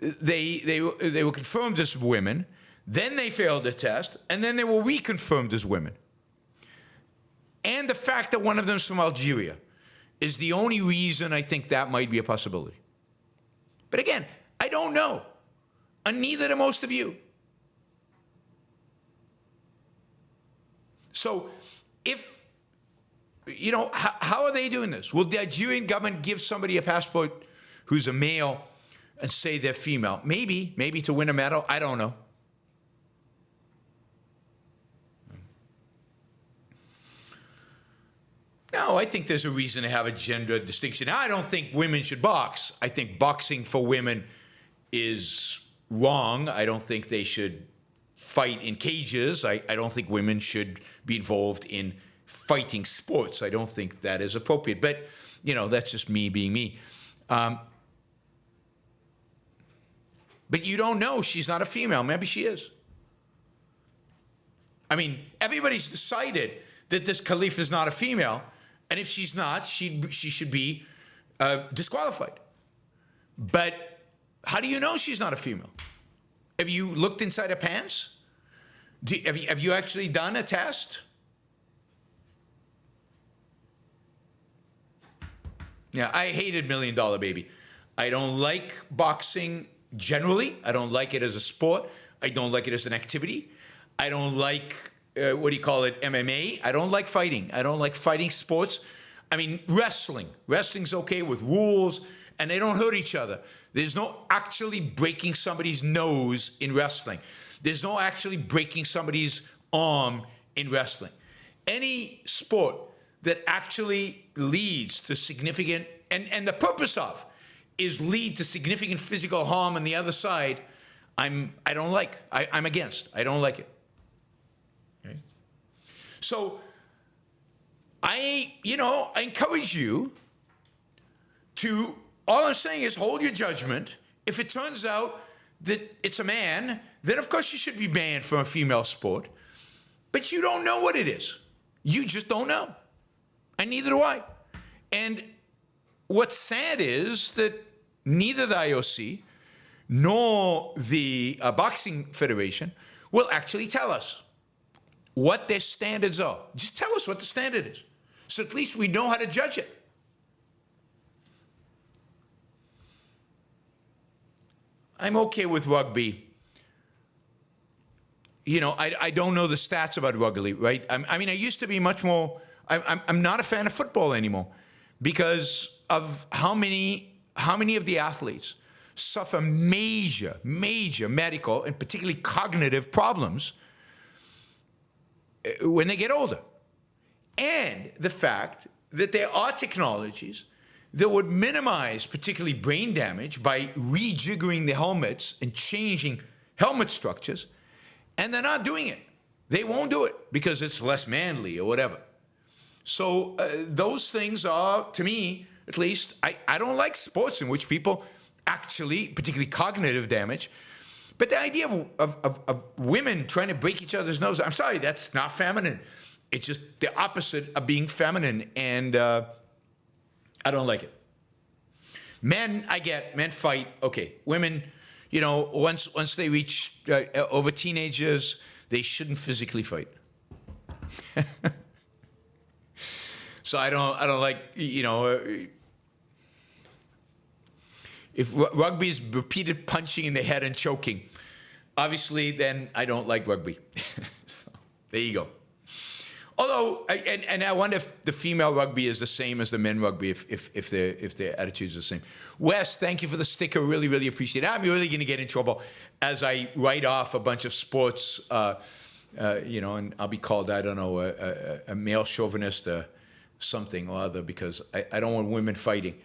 were confirmed as women, then they failed the test, and then they were reconfirmed as women. And the fact that one of them is from Algeria is the only reason I think that might be a possibility. But again, I don't know, and neither do most of you. So if, you know, how are they doing this? Will the Algerian government give somebody a passport who's a male and say they're female? Maybe to win a medal, I don't know. No, I think there's a reason to have a gender distinction. Now, I don't think women should box. I think boxing for women is wrong. I don't think they should fight in cages. I don't think women should be involved in fighting sports. I don't think that is appropriate. But, you know, that's just me being me. But you don't know. She's not a female. Maybe she is. I mean, everybody's decided that this Khalif is not a female. And if she's not, she should be disqualified. But how do you know she's not a female? Have you looked inside her pants? Have you actually done a test? Yeah, I hated $1 Million Baby. I don't like boxing generally. I don't like it as a sport. I don't like it as an activity. I don't like what do you call it, MMA. I don't like fighting. I don't like fighting sports. I mean, wrestling. Wrestling's okay with rules, and they don't hurt each other. There's no actually breaking somebody's nose in wrestling. There's no actually breaking somebody's arm in wrestling. Any sport that actually leads to significant, and the purpose of, is lead to significant physical harm on the other side, I don't like. I'm against. I don't like it. Okay. So I encourage you to, all I'm saying is hold your judgment. If it turns out that it's a man, then of course you should be banned from a female sport. But you don't know what it is. You just don't know. And neither do I. And what's sad is that neither the IOC nor the Boxing Federation will actually tell us what their standards are. Just tell us what the standard is, so at least we know how to judge it. I'm okay with rugby. You know, I don't know the stats about rugby, right? I mean, I used to be much more. I'm not a fan of football anymore because of how many of the athletes suffer major medical and particularly cognitive problems when they get older. And the fact that there are technologies that would minimize particularly brain damage by rejiggering the helmets and changing helmet structures, and they're not doing it. They won't do it because it's less manly or whatever. So those things are, to me, at least, I don't like sports in which people actually, particularly cognitive damage, but the idea of women trying to break each other's nose, I'm sorry, that's not feminine. It's just the opposite of being feminine, and I don't like it. Men, I get, men fight, okay. Women, you know, once they reach over teenagers, they shouldn't physically fight. So I don't like, you know, if rugby is repeated punching in the head and choking, obviously then I don't like rugby. So there you go. Although, and I wonder if the female rugby is the same as the men rugby, if their attitudes are the same. Wes, thank you for the sticker. Really, really appreciate it. I'm really going to get in trouble as I write off a bunch of sports, you know, and I'll be called, I don't know, a male chauvinist, something or other, because I don't want women fighting,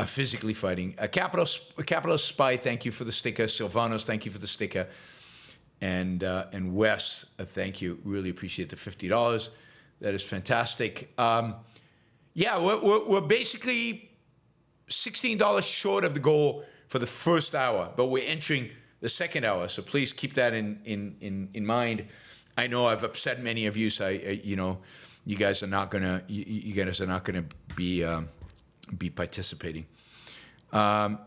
physically fighting. Capital Spy, thank you for the sticker. Silvanos, thank you for the sticker. And Wes, thank you. Really appreciate the $50. That is fantastic. Yeah, we're basically $16 short of the goal for the first hour, but we're entering the second hour. So please keep that in mind. I know I've upset many of you, so you know, you guys are not gonna be participating. All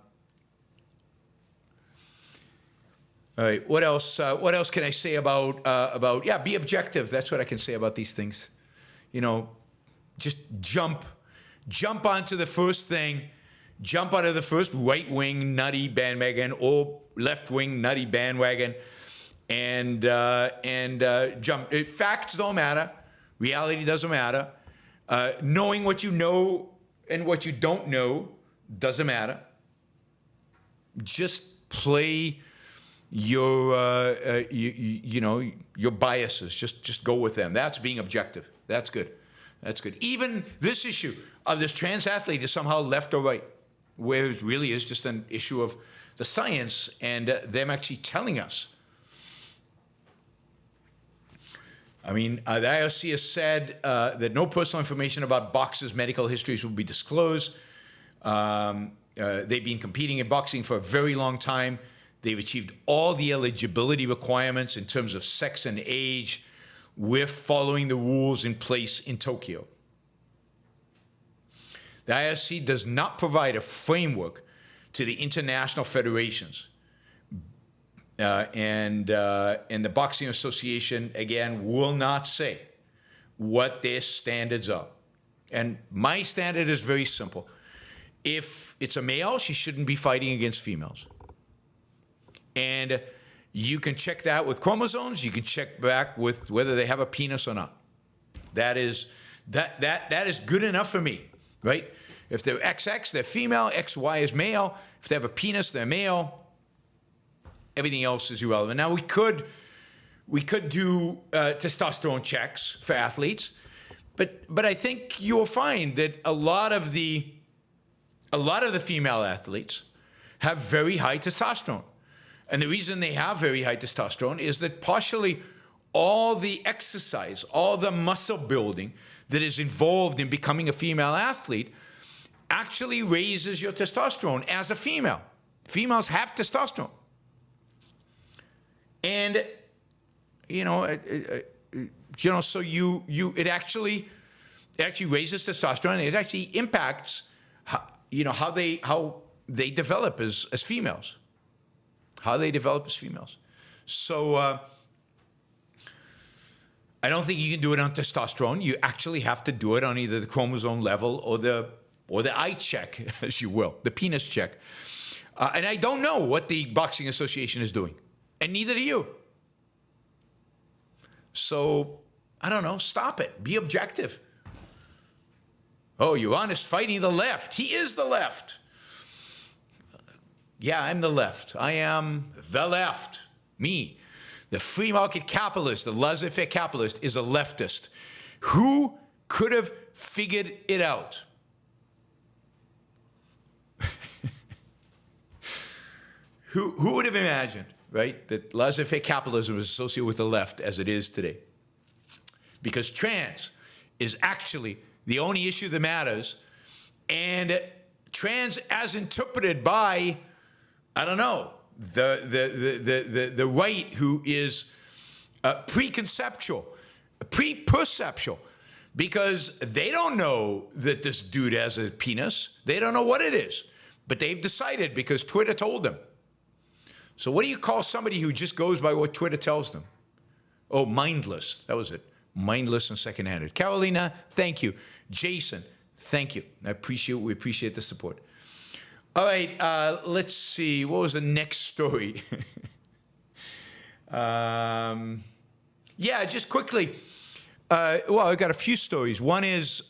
right. What else? What else can I say about? Yeah, be objective. That's what I can say about these things. You know, just jump onto the first thing. Jump onto the first right-wing nutty bandwagon or left-wing nutty bandwagon, and jump. Facts don't matter. Reality doesn't matter. Knowing what you know and what you don't know doesn't matter. Just play your you know, your biases. Just go with them. That's being objective. That's good. That's good. Even this issue of this trans athlete is somehow left or right, where it really is just an issue of the science and them actually telling us. I mean, the IOC has said that no personal information about boxers' medical histories will be disclosed. They've been competing in boxing for a very long time. They've achieved all the eligibility requirements in terms of sex and age. We're following the rules in place in Tokyo. The IOC does not provide a framework to the international federations. And the Boxing Association, again, will not say what their standards are. And my standard is very simple. If it's a male, she shouldn't be fighting against females. And you can check that with chromosomes. You can check back with whether they have a penis or not. That is good enough for me, right? If they're XX, they're female. XY is male. If they have a penis, they're male. Everything else is irrelevant. Now we could do testosterone checks for athletes, but I think you'll find that a lot of the female athletes have very high testosterone. And the reason they have very high testosterone is that partially all the exercise, all the muscle building that is involved in becoming a female athlete actually raises your testosterone as a female. Females have testosterone. And, so it actually raises testosterone, and it actually impacts how they develop as females. How they develop as females. So I don't think you can do it on testosterone. You actually have to do it on either the chromosome level or the eye check, as you will, the penis check. And I don't know what the Boxing Association is doing. And neither do you. So, I don't know. Stop it. Be objective. Oh, Yaron is fighting the left. He is the left. Yeah, I'm the left. I am the left. Me. The free market capitalist, the laissez-faire capitalist, is a leftist. Who could have figured it out? Who would have imagined, right, that laissez-faire capitalism is associated with the left as it is today? Because trans is actually the only issue that matters, and trans as interpreted by, I don't know, the right who is preconceptual, pre-perceptual, because they don't know that this dude has a penis. They don't know what it is, but they've decided because Twitter told them. So what do you call somebody who just goes by what Twitter tells them? Oh, mindless. That was it. Mindless and second-handed. Carolina, thank you. Jason, thank you. We appreciate the support. All right, let's see. What was the next story? Yeah, just quickly. Well, I've got a few stories. One is,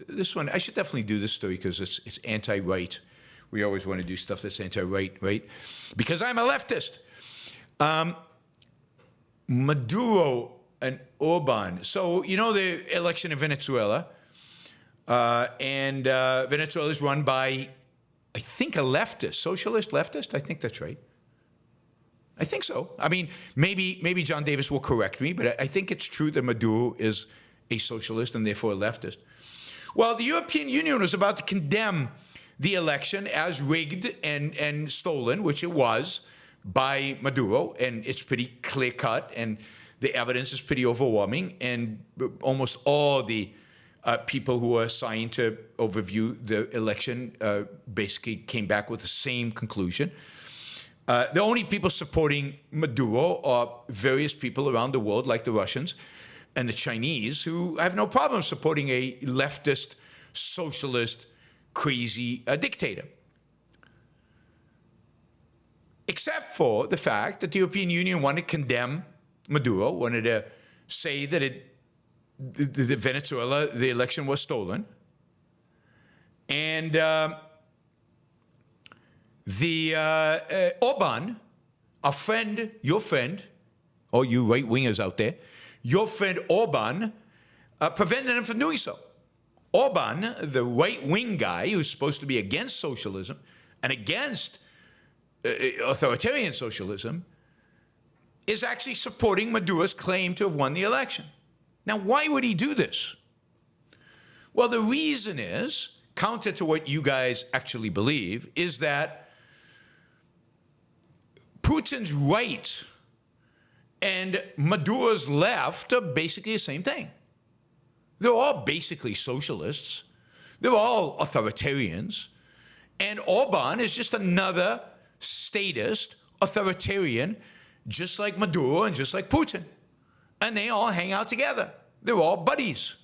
this one. I should definitely do this story because it's anti-right. We always want to do stuff that's anti-right, right? Because I'm a leftist. Maduro and Orban. So, you know the election in Venezuela. And Venezuela is run by, I think, a leftist, socialist leftist. I think that's right. I think so. I mean, maybe John Davis will correct me, but I think it's true that Maduro is a socialist and therefore a leftist. Well, the European Union was about to condemn the election as rigged and stolen, which it was, by Maduro, and it's pretty clear-cut, and the evidence is pretty overwhelming, and almost all the people who are assigned to overview the election basically came back with the same conclusion. The only people supporting Maduro are various people around the world, like the Russians and the Chinese, who have no problem supporting a leftist, socialist, crazy dictator. Except for the fact that the European Union wanted to condemn Maduro, wanted to say that the Venezuela, the election was stolen. And Orban, our friend, your friend, all you right-wingers out there, your friend Orban prevented him from doing so. Orban, the right-wing guy who's supposed to be against socialism and against authoritarian socialism, is actually supporting Maduro's claim to have won the election. Now, why would he do this? Well, the reason is, counter to what you guys actually believe, is that Putin's right and Maduro's left are basically the same thing. They're all basically socialists. They're all authoritarians. And Orban is just another statist, authoritarian, just like Maduro and just like Putin. And they all hang out together. They're all buddies.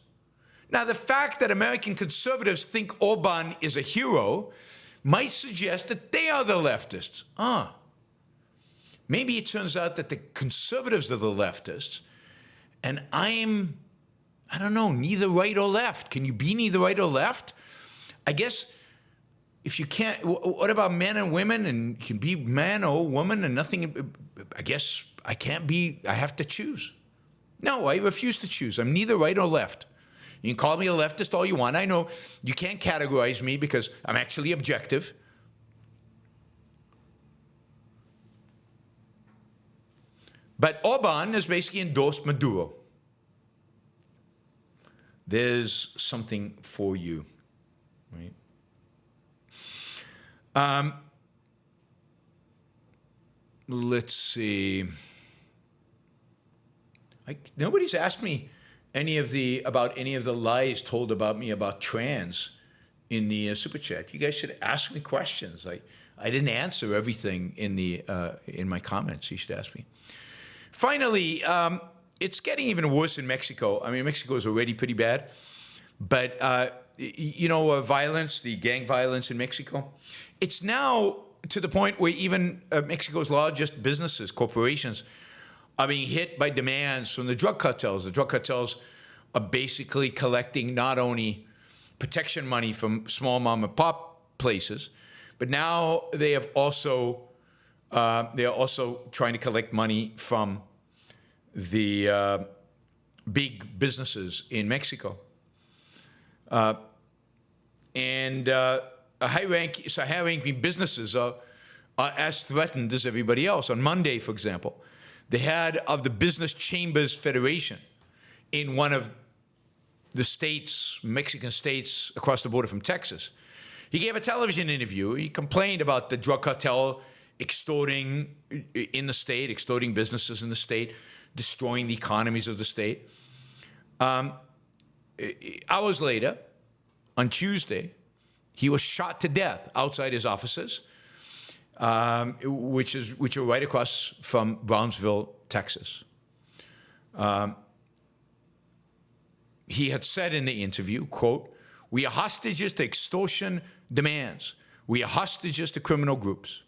Now, the fact that American conservatives think Orban is a hero might suggest that they are the leftists. Maybe it turns out that the conservatives are the leftists, and I don't know, neither right or left. Can you be neither right or left? I guess if you can't, what about men and women? And you can be man or woman and nothing. I guess I can't be, I have to choose. No, I refuse to choose. I'm neither right or left. You can call me a leftist all you want. I know you can't categorize me because I'm actually objective. But Orban has basically endorsed Maduro. There's something for you, right? Let's see. Nobody's asked me about any of the lies told about me about trans in the super chat. You guys should ask me questions. I didn't answer everything in my comments. You should ask me. Finally, it's getting even worse in Mexico. I mean, Mexico is already pretty bad, but violence, the gang violence in Mexico, it's now to the point where even Mexico's largest businesses, corporations, are being hit by demands from the drug cartels. The drug cartels are basically collecting not only protection money from small mom and pop places, but now they are also trying to collect money from the big businesses in Mexico. High-ranking businesses are as threatened as everybody else. On Monday, for example, the head of the Business Chambers Federation in one of the states, Mexican states across the border from Texas, he gave a television interview. He complained about the drug cartel extorting in the state, extorting businesses in the state, destroying the economies of the state. Hours later, on Tuesday, he was shot to death outside his offices, which are right across from Brownsville, Texas. He had said in the interview, quote, "We are hostages to extortion demands. We are hostages to criminal groups."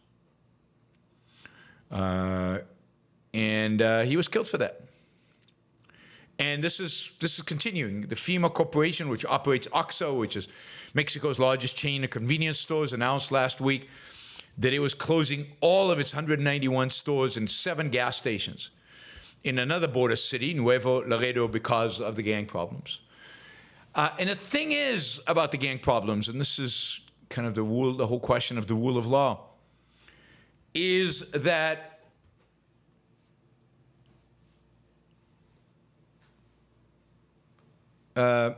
And he was killed for that. And this is continuing. The FEMA Corporation, which operates OXXO, which is Mexico's largest chain of convenience stores, announced last week that it was closing all of its 191 stores and 7 gas stations in another border city, Nuevo Laredo, because of the gang problems. And the thing is about the gang problems, and this is kind of the whole question of the rule of law, is that the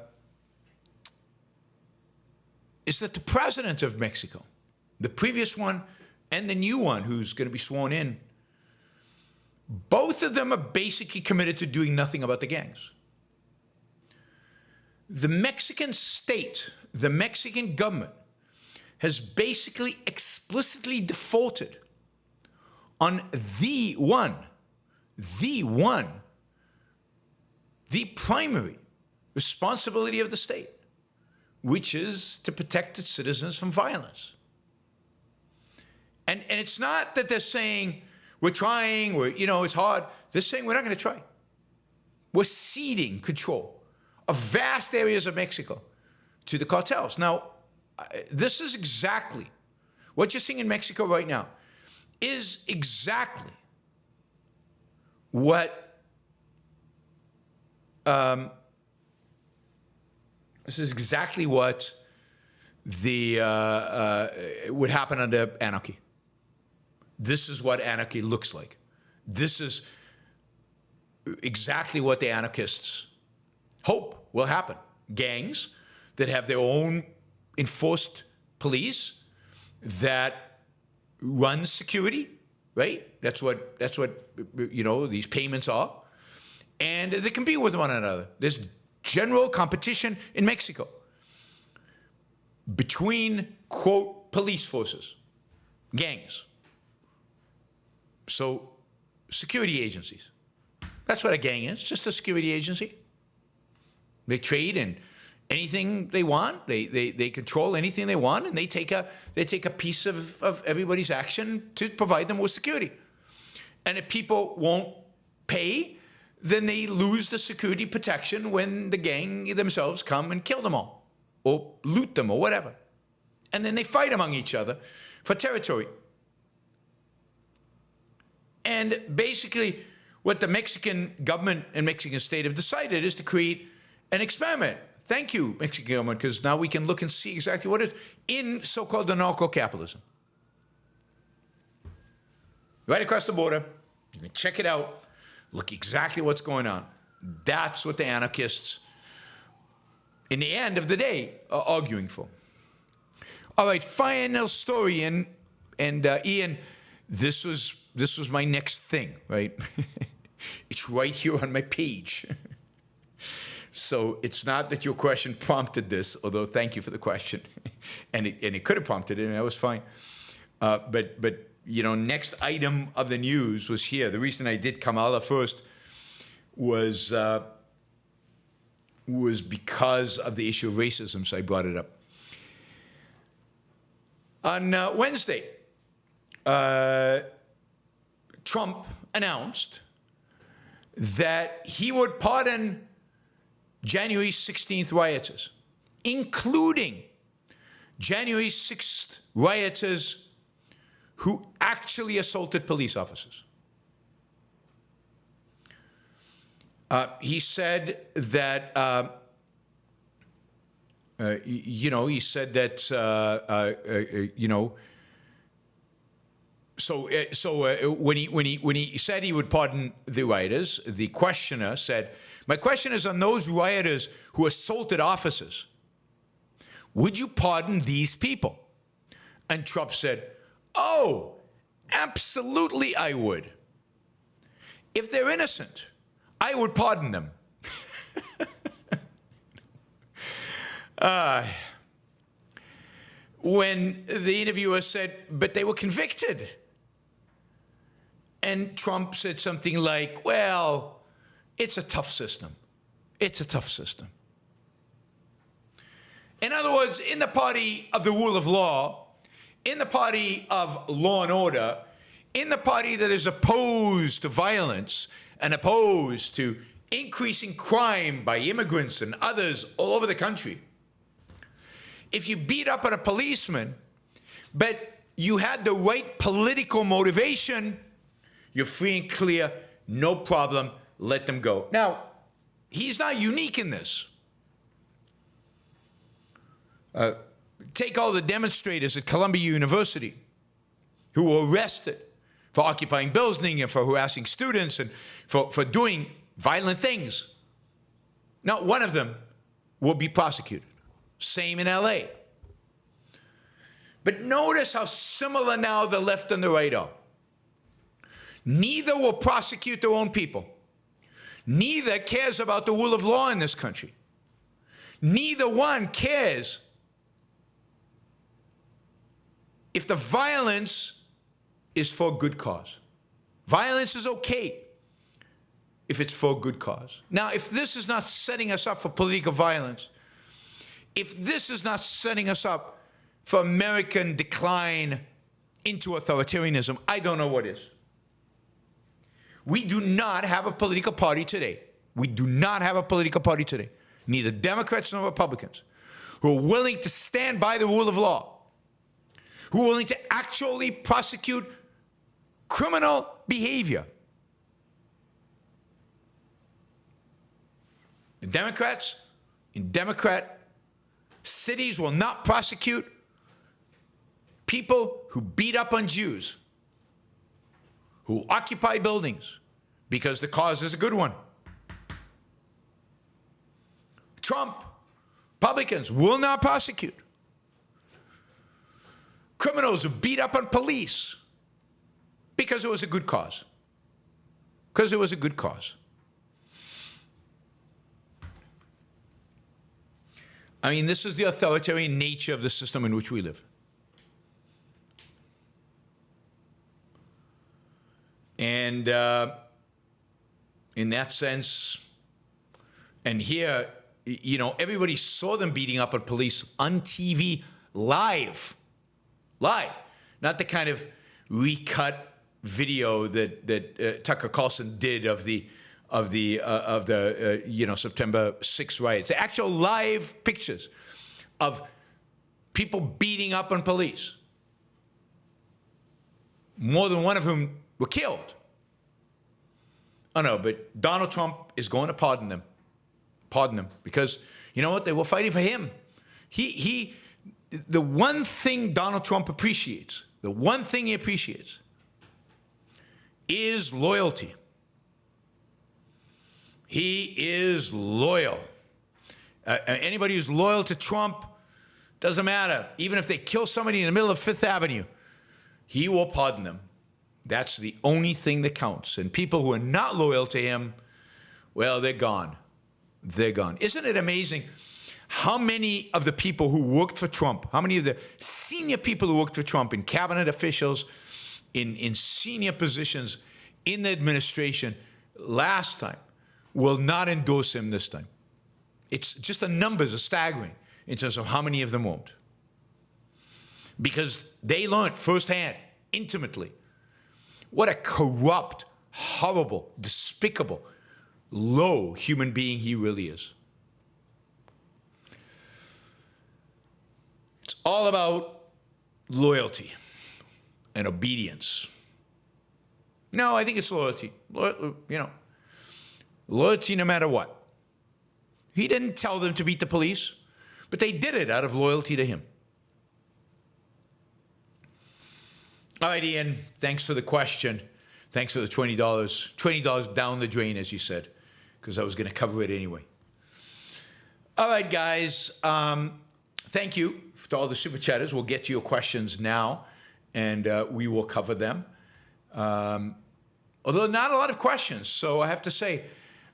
president of Mexico, the previous one and the new one who's going to be sworn in, both of them are basically committed to doing nothing about the gangs. The Mexican state, the Mexican government, has basically explicitly defaulted on the primary responsibility of the state, which is to protect its citizens from violence. And it's not that they're saying, we're trying, it's hard. They're saying, we're not going to try. We're ceding control of vast areas of Mexico to the cartels. Now, this is exactly what you're seeing in Mexico right now, is exactly what would happen under anarchy. This is what anarchy looks like. This is exactly what the anarchists hope will happen. Gangs that have their own enforced police that run security, right? That's what these payments are. And they compete with one another. There's general competition in Mexico between, quote, police forces, gangs. So, security agencies. That's what a gang is, just a security agency. They trade in anything they want. They control anything they want, and they take a piece of everybody's action to provide them with security. And if people won't pay, then they lose the security protection when the gang themselves come and kill them all, or loot them, or whatever. And then they fight among each other for territory. And basically, what the Mexican government and Mexican state have decided is to create an experiment. Thank you, Mexican government, because now we can look and see exactly what it is in so-called anarcho-capitalism. Right across the border, you can check it out, look exactly what's going on. That's what the anarchists, in the end of the day, are arguing for. All right, final story, and Ian, this was my next thing, right? It's right here on my page. So it's not that your question prompted this, although thank you for the question. and it could have prompted it, and that was fine. But next item of the news was here. The reason I did Kamala first was because of the issue of racism, so I brought it up. On Wednesday, Trump announced that he would pardon January 16th rioters, including January 6th rioters who actually assaulted police officers. He said that, he said that, when he said he would pardon the rioters, the questioner said, "My question is on those rioters who assaulted officers. Would you pardon these people?" And Trump said, "Oh, absolutely I would. If they're innocent, I would pardon them." When the interviewer said, "But they were convicted." And Trump said something like, "Well, it's a tough system. It's a tough system." In other words, in the party of the rule of law, in the party of law and order, in the party that is opposed to violence and opposed to increasing crime by immigrants and others all over the country, if you beat up on a policeman, but you had the right political motivation, you're free and clear, no problem, let them go. Now, he's not unique in this. Take all the demonstrators at Columbia University who were arrested for occupying buildings and for harassing students and for doing violent things. Not one of them will be prosecuted. Same in LA. But notice how similar now the left and the right are. Neither will prosecute their own people. Neither cares about the rule of law in this country. Neither one cares if the violence is for a good cause. Violence is okay if it's for a good cause. Now, if this is not setting us up for political violence, if this is not setting us up for American decline into authoritarianism, I don't know what is. We do not have a political party today. We do not have a political party today, neither Democrats nor Republicans, who are willing to stand by the rule of law, who are willing to actually prosecute criminal behavior. The Democrats in Democrat cities will not prosecute people who beat up on Jews, who occupy buildings, because the cause is a good one. Trump, Republicans will not prosecute criminals who beat up on police because it was a good cause. Because it was a good cause. I mean, this is the authoritarian nature of the system in which we live. And in that sense, and here, you know, everybody saw them beating up on police on TV live. Live. Not the kind of recut video that Tucker Carlson did of the September 6th riots. The actual live pictures of people beating up on police, more than one of whom were killed. Oh no, but Donald Trump is going to pardon them. Pardon them. Because, you know what, they were fighting for him. The one thing Donald Trump appreciates, the one thing he appreciates is loyalty. He is loyal. Anybody who's loyal to Trump, doesn't matter. Even if they kill somebody in the middle of Fifth Avenue, he will pardon them. That's the only thing that counts. And people who are not loyal to him, well, they're gone. They're gone. Isn't it amazing how many of the people who worked for Trump, how many of the senior people who worked for Trump in cabinet officials, in senior positions in the administration last time, will not endorse him this time? It's just the numbers are staggering in terms of how many of them won't. Because they learned firsthand intimately what a corrupt, horrible, despicable, low human being he really is. It's all about loyalty and obedience. No, I think it's loyalty. Loyalty no matter what. He didn't tell them to beat the police, but they did it out of loyalty to him. All right, Ian, thanks for the question. Thanks for the $20. $20 down the drain, as you said, because I was going to cover it anyway. All right, guys. Thank you to all the super chatters. We'll get to your questions now, and we will cover them. Although not a lot of questions, so I have to say,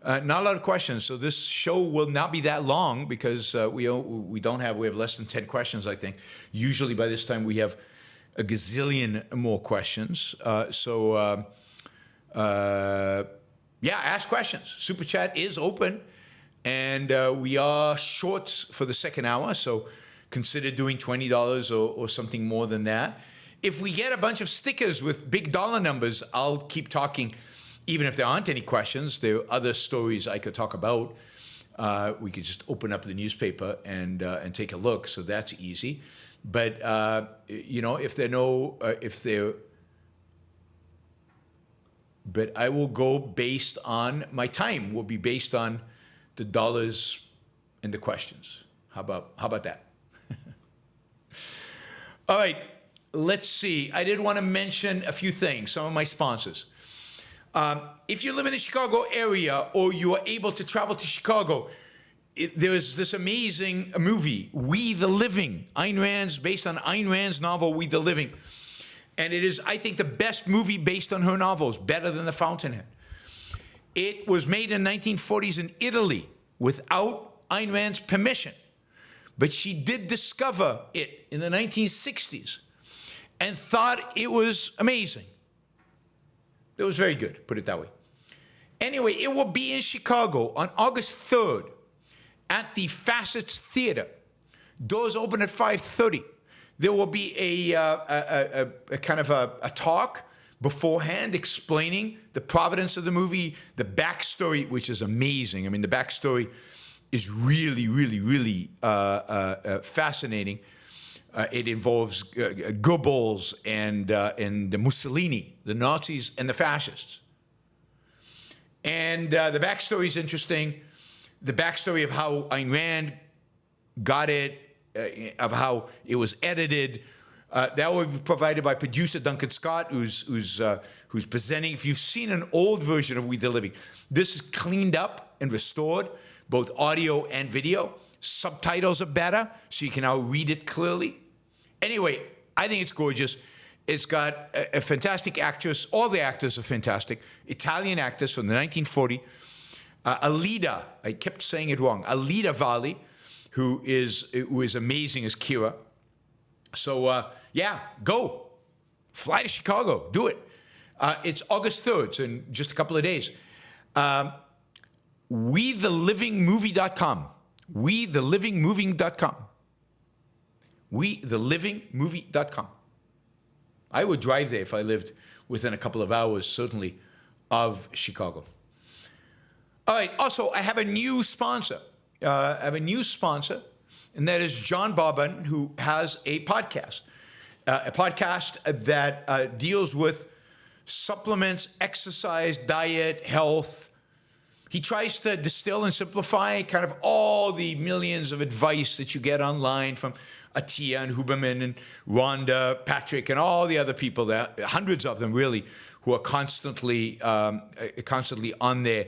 not a lot of questions. So this show will not be that long because we have less than 10 questions, I think. Usually by this time we have a gazillion more questions. Yeah, ask questions. Super chat is open, and we are short for the second hour, so consider doing $20 or something more than that. If we get a bunch of stickers with big dollar numbers, I'll keep talking. Even if there aren't any questions, there are other stories I could talk about. We could just open up the newspaper and take a look, so that's easy. But but I will go based on my time. Will be based on the dollars and the questions. How about that? All right. Let's see. I did want to mention a few things. Some of my sponsors. If you live in the Chicago area or you are able to travel to Chicago, there's this amazing movie, We the Living, based on Ayn Rand's novel, We the Living. And it is, I think, the best movie based on her novels, better than The Fountainhead. It was made in the 1940s in Italy without Ayn Rand's permission. But she did discover it in the 1960s and thought it was amazing. It was very good, put it that way. Anyway, it will be in Chicago on August 3rd at the Facets Theater. Doors open at 5:30. There will be a kind of a talk beforehand explaining the provenance of the movie, the backstory, which is amazing. I mean, the backstory is really, really, really fascinating. It involves Goebbels and the Mussolini, the Nazis and the fascists. And the backstory is interesting. The backstory of how Ayn Rand got it, of how it was edited. That will be provided by producer Duncan Scott, who's presenting. If you've seen an old version of We the Living, this is cleaned up and restored, both audio and video. Subtitles are better, so you can now read it clearly. Anyway, I think it's gorgeous. It's got a fantastic actress. All the actors are fantastic. Italian actors from the 1940s. Alida, I kept saying it wrong. Alida Valli, who is amazing as Kira. So yeah, go. Fly to Chicago. Do it. It's August 3rd, so in just a couple of days. WeTheLivingMovie.com. WeTheLivingMovie.com. WeTheLivingMovie.com. I would drive there if I lived within a couple of hours, certainly, of Chicago. All right. Also, I have a new sponsor. And that is John Bobbin, who has a podcast. A podcast that deals with supplements, exercise, diet, health. He tries to distill and simplify kind of all the millions of advice that you get online from Atiyah and Huberman and Rhonda, Patrick, and all the other people, that hundreds of them really, who are constantly on there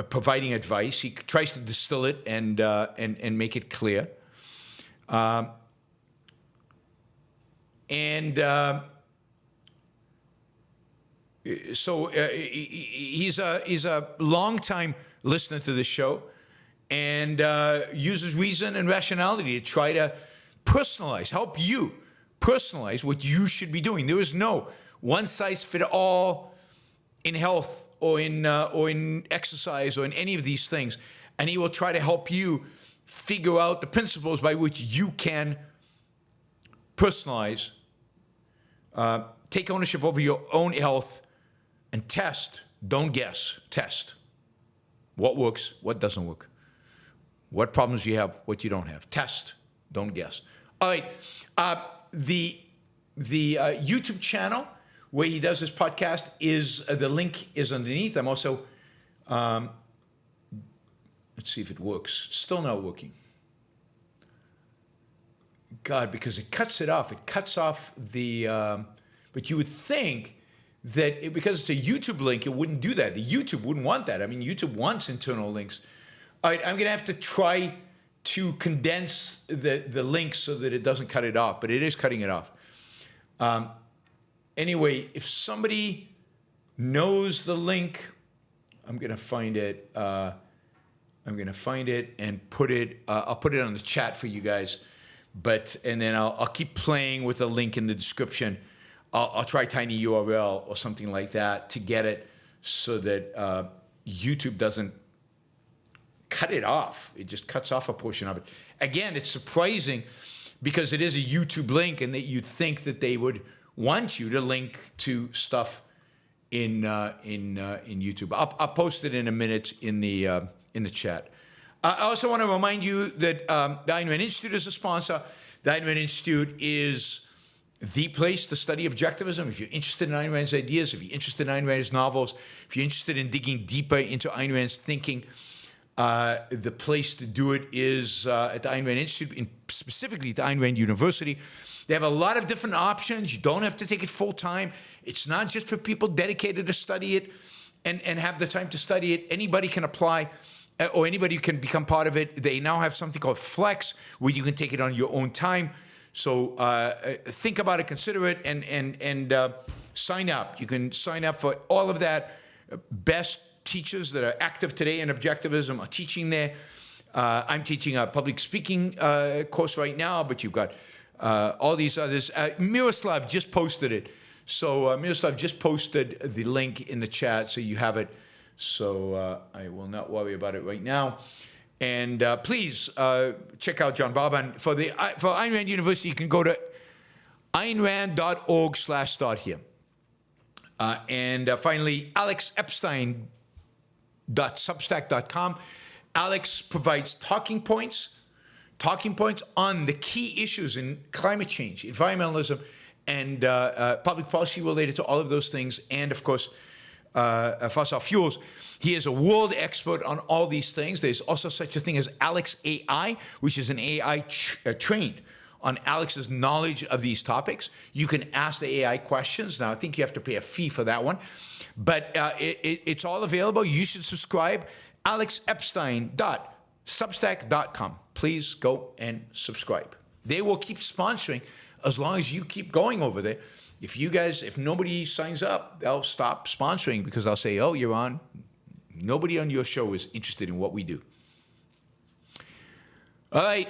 providing advice. He tries to distill it and make it clear. So he's a longtime listener to the show, and uses reason and rationality to try to help you personalize what you should be doing. There is no one-size-fits-all in health or in exercise or in any of these things, and he will try to help you figure out the principles by which you can personalize Take ownership over your own health and test. Don't guess. Test. What works, what doesn't work. What problems you have, what you don't have. Test. Don't guess. All right. The YouTube channel where he does this podcast is, the link is underneath. I'm also, let's see if it works. Still not working. God, because it cuts it off. It cuts off the, but you would think that because it's a YouTube link, it wouldn't do that. The YouTube wouldn't want that. I mean, YouTube wants internal links. All right, I'm going to have to try to condense the link so that it doesn't cut it off, but it is cutting it off. Anyway, if somebody knows the link, I'm going to find it. I'm going to find it and put it, I'll put it on the chat for you guys. And then I'll keep playing with a link in the description. I'll try tiny URL or something like that to get it so that YouTube doesn't cut it off. It just cuts off a portion of it. Again, it's surprising because it is a YouTube link and that you'd think that they would want you to link to stuff in YouTube. I'll post it in a minute in the chat. I also want to remind you that the Ayn Rand Institute is a sponsor. The Ayn Rand Institute is the place to study objectivism. If you're interested in Ayn Rand's ideas, if you're interested in Ayn Rand's novels, if you're interested in digging deeper into Ayn Rand's thinking, the place to do it is at the Ayn Rand Institute, specifically at the Ayn Rand University. They have a lot of different options. You don't have to take it full time. It's not just for people dedicated to study it and have the time to study it. Anybody can apply. Or anybody can become part of it. They now have something called Flex, where you can take it on your own time. So think about it, consider it, and sign up. You can sign up for all of that. Best teachers that are active today in objectivism are teaching there. I'm teaching a public speaking course right now, but you've got all these others. Miroslav just posted it. So Miroslav just posted the link in the chat, so you have it. So I will not worry about it right now. And please check out John Boban. For Ayn Rand University, you can go to aynrand.org/start here. And finally, alexepstein.substack.com. Alex provides talking points on the key issues in climate change, environmentalism, and public policy related to all of those things, and of course, fossil fuels. He is a world expert on all these things. There's also such a thing as Alex AI, which is an AI trained on Alex's knowledge of these topics. You can ask the AI questions. Now, I think you have to pay a fee for that one, but it's all available. You should subscribe. alexepstein.substack.com. Please go and subscribe. They will keep sponsoring as long as you keep going over there. If nobody signs up, they'll stop sponsoring because they'll say, oh, you're on. Nobody on your show is interested in what we do. All right.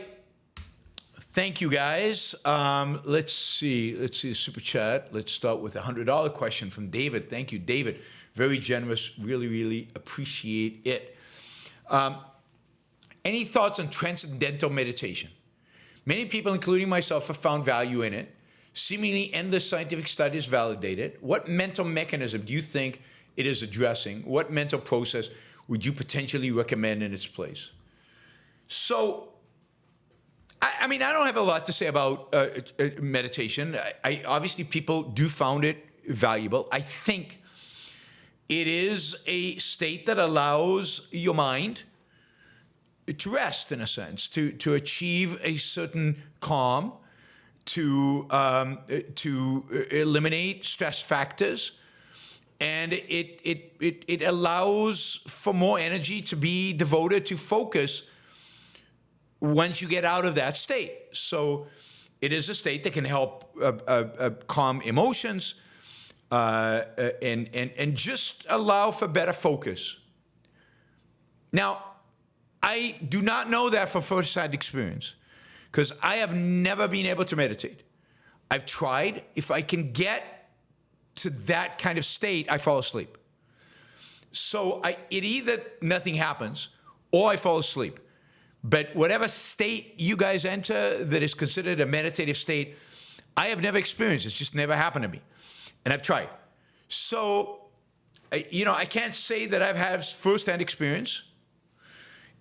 Thank you, guys. Let's see the super chat. Let's start with a $100 question from David. Thank you, David. Very generous. Really, really appreciate it. Any thoughts on transcendental meditation? Many people, including myself, have found value in it. Seemingly endless scientific studies validate it. What mental mechanism do you think it is addressing? What mental process would you potentially recommend in its place? So, I mean, I don't have a lot to say about meditation. Obviously, people do find it valuable. I think it is a state that allows your mind to rest, in a sense, to achieve a certain calm, to eliminate stress factors, and it allows for more energy to be devoted to focus once you get out of that state. So it is a state that can help calm emotions and just allow for better focus. Now, I do not know that from first-hand experience, because I have never been able to meditate. I've tried. If I can get to that kind of state, I fall asleep. So it either nothing happens or I fall asleep. But whatever state you guys enter that is considered a meditative state, I have never experienced. It's just never happened to me. And I've tried. So, I can't say that I've had firsthand experience.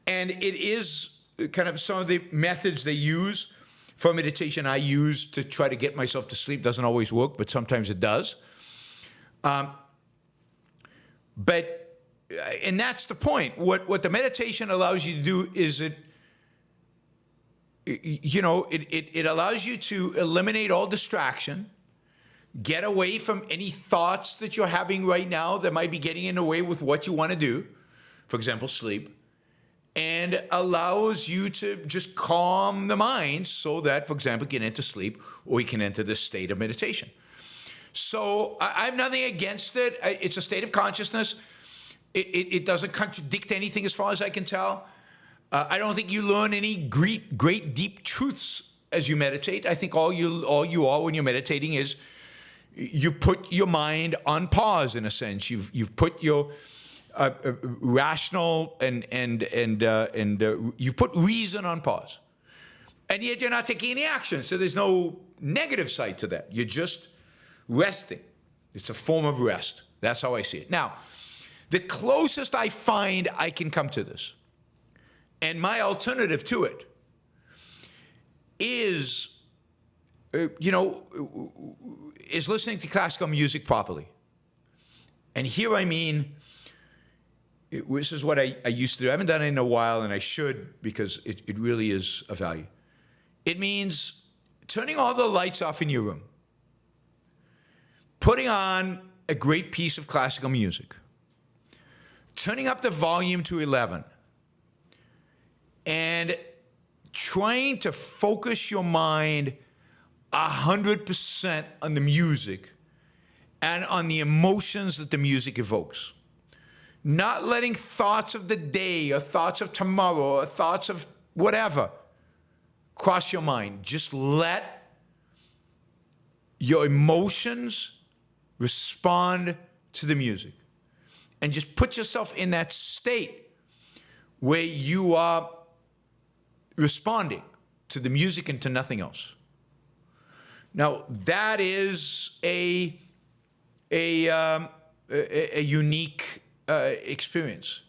And it is kind of some of the methods they use for meditation I use to try to get myself to sleep. Doesn't always work, but sometimes it does. And that's the point. What the meditation allows you to do is it allows you to eliminate all distraction, get away from any thoughts that you're having right now that might be getting in the way with what you want to do, for example, sleep, and allows you to just calm the mind so that, for example, you can enter sleep or you can enter this state of meditation. So I have nothing against it. It's a state of consciousness. It doesn't contradict anything as far as I can tell. I don't think you learn any great deep truths as you meditate. I think all you are when you're meditating is you put your mind on pause, in a sense. You've put your rational and you put reason on pause, and yet you're not taking any action. So there's no negative side to that. You're just resting. It's a form of rest. That's how I see it. Now, the closest I find I can come to this, and my alternative to it, is listening to classical music properly. And here I mean, this is what I used to do. I haven't done it in a while, and I should, because it really is of value. It means turning all the lights off in your room, putting on a great piece of classical music, turning up the volume to 11, and trying to focus your mind 100% on the music and on the emotions that the music evokes. Not letting thoughts of the day or thoughts of tomorrow or thoughts of whatever cross your mind. Just let your emotions respond to the music. And just put yourself in that state where you are responding to the music and to nothing else. Now, that is a unique experience.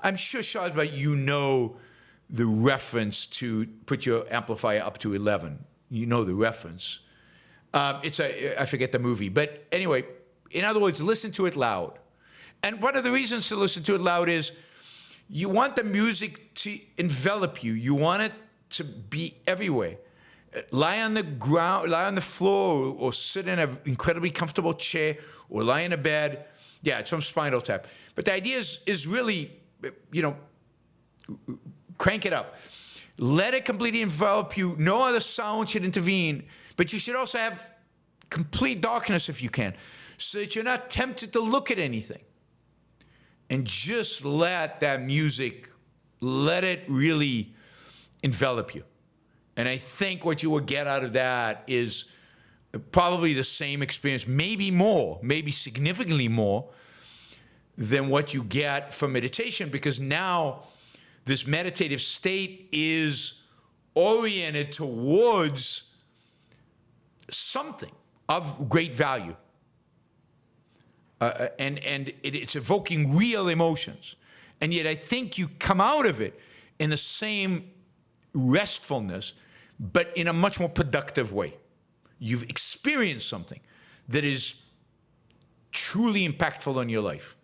I'm sure, Shazba, you know the reference to put your amplifier up to 11. You know the reference. I forget the movie. But anyway, in other words, listen to it loud. And one of the reasons to listen to it loud is you want the music to envelop you. You want it to be everywhere. Lie on the ground, lie on the floor, or sit in an incredibly comfortable chair, or lie in a bed. Yeah, it's from Spinal Tap. But the idea is really, crank it up. Let it completely envelop you. No other sound should intervene. But you should also have complete darkness if you can, so that you're not tempted to look at anything. And just let that music, let it really envelop you. And I think what you will get out of that is probably the same experience, maybe more, maybe significantly more than what you get from meditation, because now this meditative state is oriented towards something of great value. And it's evoking real emotions. And yet I think you come out of it in the same restfulness, but in a much more productive way. You've experienced something that is truly impactful on your life.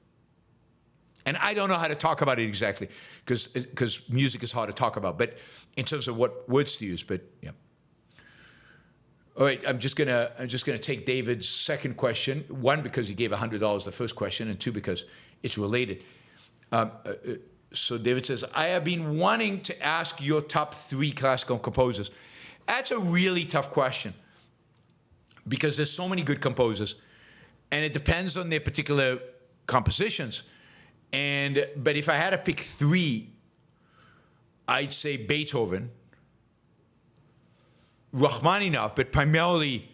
And I don't know how to talk about it exactly, because music is hard to talk about, but in terms of what words to use, but yeah. All right, I'm just gonna take David's second question. One, because he gave $100 the first question, and two, because it's related. So David says, I have been wanting to ask your top 3 classical composers. That's a really tough question, because there's so many good composers, and it depends on their particular compositions. But if I had to pick 3, I'd say Beethoven, Rachmaninoff, but primarily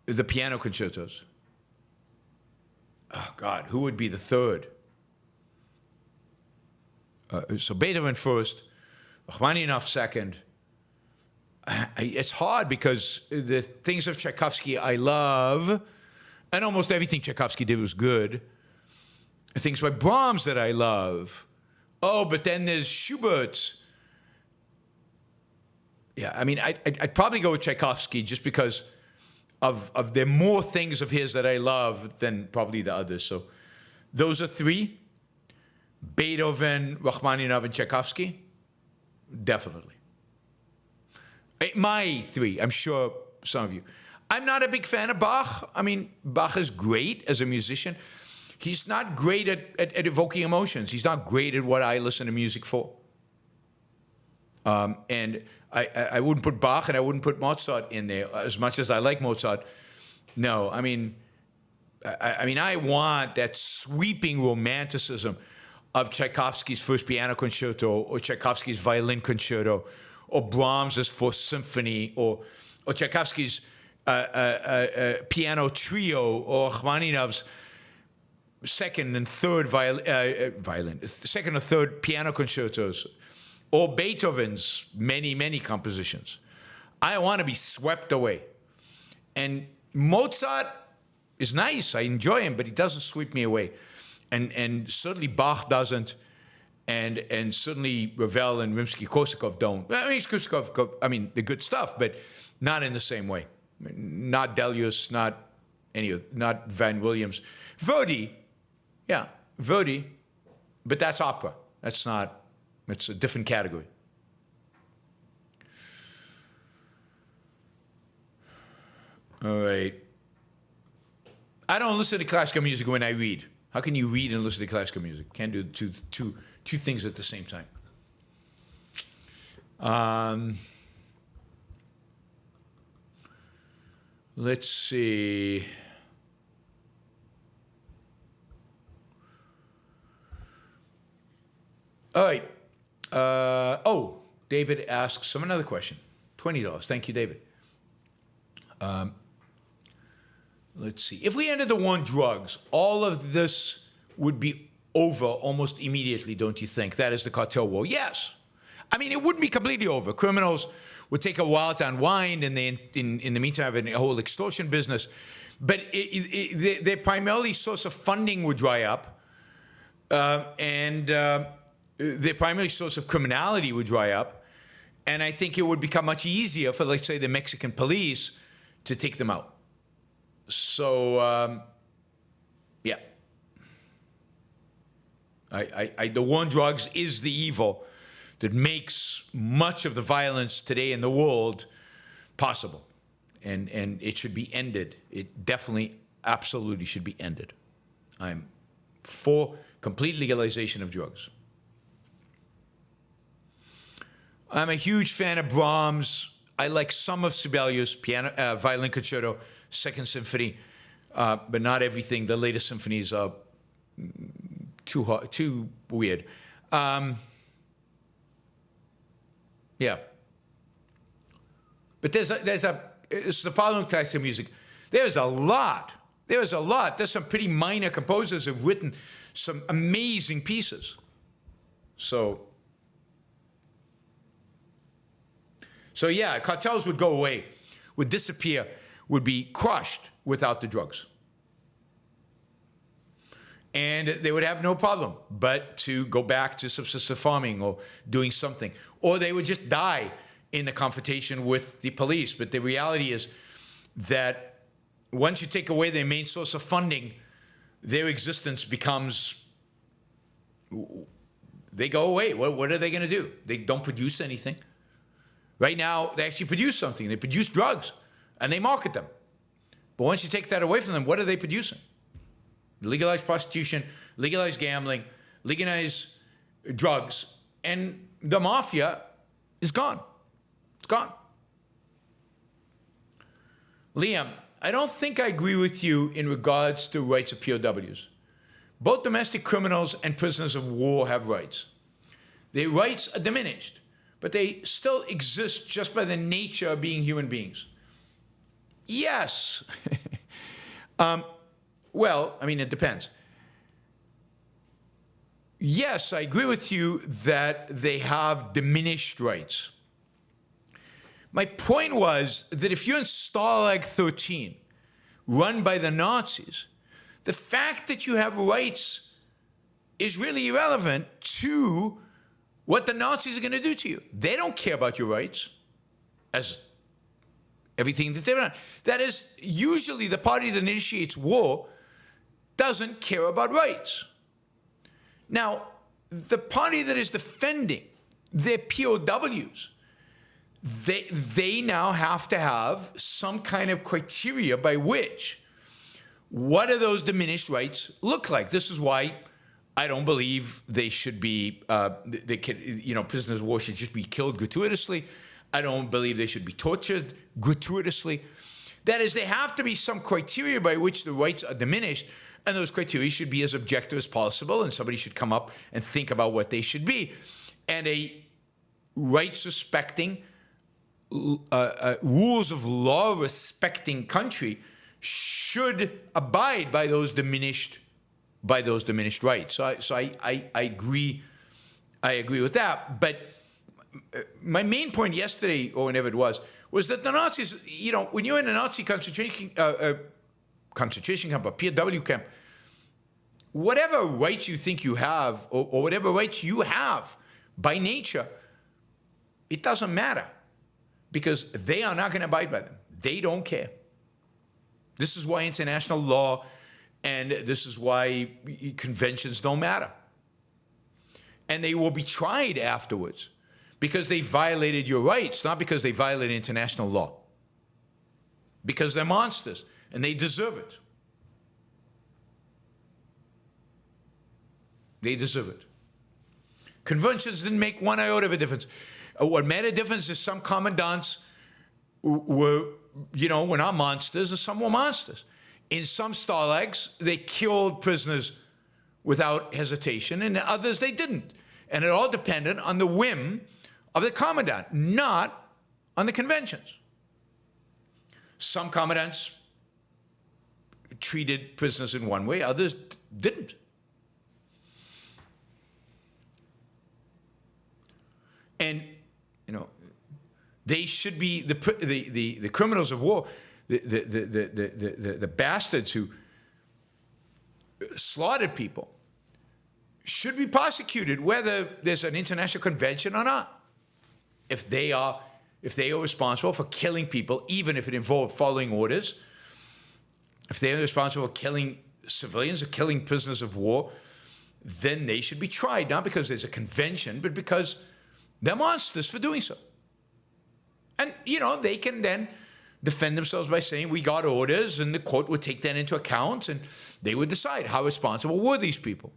the piano concertos. Oh, God, who would be the third? So Beethoven first, Rachmaninoff second. it's hard because the things of Tchaikovsky I love, and almost everything Tchaikovsky did was good. Things by Brahms that I love. Oh, but then there's Schubert. Yeah, I mean, I'd probably go with Tchaikovsky just because of there are more things of his that I love than probably the others. So those are three: Beethoven, Rachmaninoff, and Tchaikovsky. Definitely. My three. I'm sure some of you. I'm not a big fan of Bach. I mean, Bach is great as a musician. He's not great at evoking emotions. He's not great at what I listen to music for. And I wouldn't put Bach and I wouldn't put Mozart in there as much as I like Mozart. No, I mean, I want that sweeping romanticism of Tchaikovsky's First Piano Concerto or Tchaikovsky's Violin Concerto or Brahms's Fourth Symphony or Tchaikovsky's Piano Trio or Rachmaninoff's second and third second or third piano concertos, or Beethoven's many compositions. I want to be swept away. And Mozart is nice. I enjoy him, but he doesn't sweep me away. And certainly Bach doesn't, and certainly Ravel and Rimsky-Korsakov don't. I mean, Korsakov, I mean, the good stuff, but not in the same way. Not Delius, not Van Williams. Verdi, yeah, Verdi, but that's opera. That's not, it's a different category. All right. I don't listen to classical music when I read. How can you read and listen to classical music? Can't do two things at the same time. Let's see. All right. David asks another question. $20. Thank you, David. Let's see. If we ended the war on drugs, all of this would be over almost immediately, don't you think? That is the cartel war. Yes. I mean, it wouldn't be completely over. Criminals would take a while to unwind, and they, in the meantime, have a whole extortion business. But their primarily source of funding would dry up, and their primary source of criminality would dry up. And I think it would become much easier for, let's say, the Mexican police to take them out. So, yeah. The war on drugs is the evil that makes much of the violence today in the world possible. And it should be ended. It definitely, absolutely should be ended. I'm for complete legalization of drugs. I'm a huge fan of Brahms. I like some of Sibelius' Violin Concerto, Second Symphony, but not everything. The latest symphonies are too weird. Yeah. But it's the problem with classical music. There's a lot. There's some pretty minor composers who have written some amazing pieces. So yeah, cartels would go away, would disappear, would be crushed without the drugs. And they would have no problem but to go back to subsistence farming or doing something. Or they would just die in the confrontation with the police. But the reality is that once you take away their main source of funding, their existence becomes, they go away. What are they going to do? They don't produce anything. Right now, they actually produce something. They produce drugs, and they market them. But once you take that away from them, what are they producing? Legalize prostitution, legalize gambling, legalize drugs, and the mafia is gone. It's gone. Liam, I don't think I agree with you in regards to rights of POWs. Both domestic criminals and prisoners of war have rights. Their rights are diminished, but they still exist just by the nature of being human beings. Yes. Well, I mean, it depends. Yes, I agree with you that they have diminished rights. My point was that if you're in Stalag 13, run by the Nazis, the fact that you have rights is really irrelevant to what the Nazis are going to do to you. They don't care about your rights as everything that they've done. That is, usually the party that initiates war doesn't care about rights. Now, the party that is defending their POWs, they now have to have some kind of criteria by which, what do those diminished rights look like? This is why I don't believe they should be, prisoners of war should just be killed gratuitously. I don't believe they should be tortured gratuitously. That is, there have to be some criteria by which the rights are diminished, and those criteria should be as objective as possible, and somebody should come up and think about what they should be. And a rights-respecting, rules of law respecting country should abide by those diminished rights. So I agree with that. But my main point yesterday, or whenever it was that the Nazis, when you're in a Nazi concentration camp, a POW camp, whatever rights you think you have, or whatever rights you have by nature, it doesn't matter, because they are not going to abide by them. They don't care. This is why international law and this is why conventions don't matter. And they will be tried afterwards because they violated your rights, not because they violated international law. Because they're monsters and they deserve it. They deserve it. Conventions didn't make one iota of a difference. What made a difference is some commandants were not monsters, and some were monsters. In some stalags, they killed prisoners without hesitation, and in others they didn't. And it all depended on the whim of the commandant, not on the conventions. Some commandants treated prisoners in one way, others didn't. And they should be the criminals of war, the bastards who slaughtered people, should be prosecuted whether there's an international convention or not. If they are responsible for killing people, even if it involved following orders, if they are responsible for killing civilians or killing prisoners of war, then they should be tried, not because there's a convention, but because they're monsters for doing so. And, they can then defend themselves by saying, we got orders, and the court would take that into account, and they would decide how responsible were these people.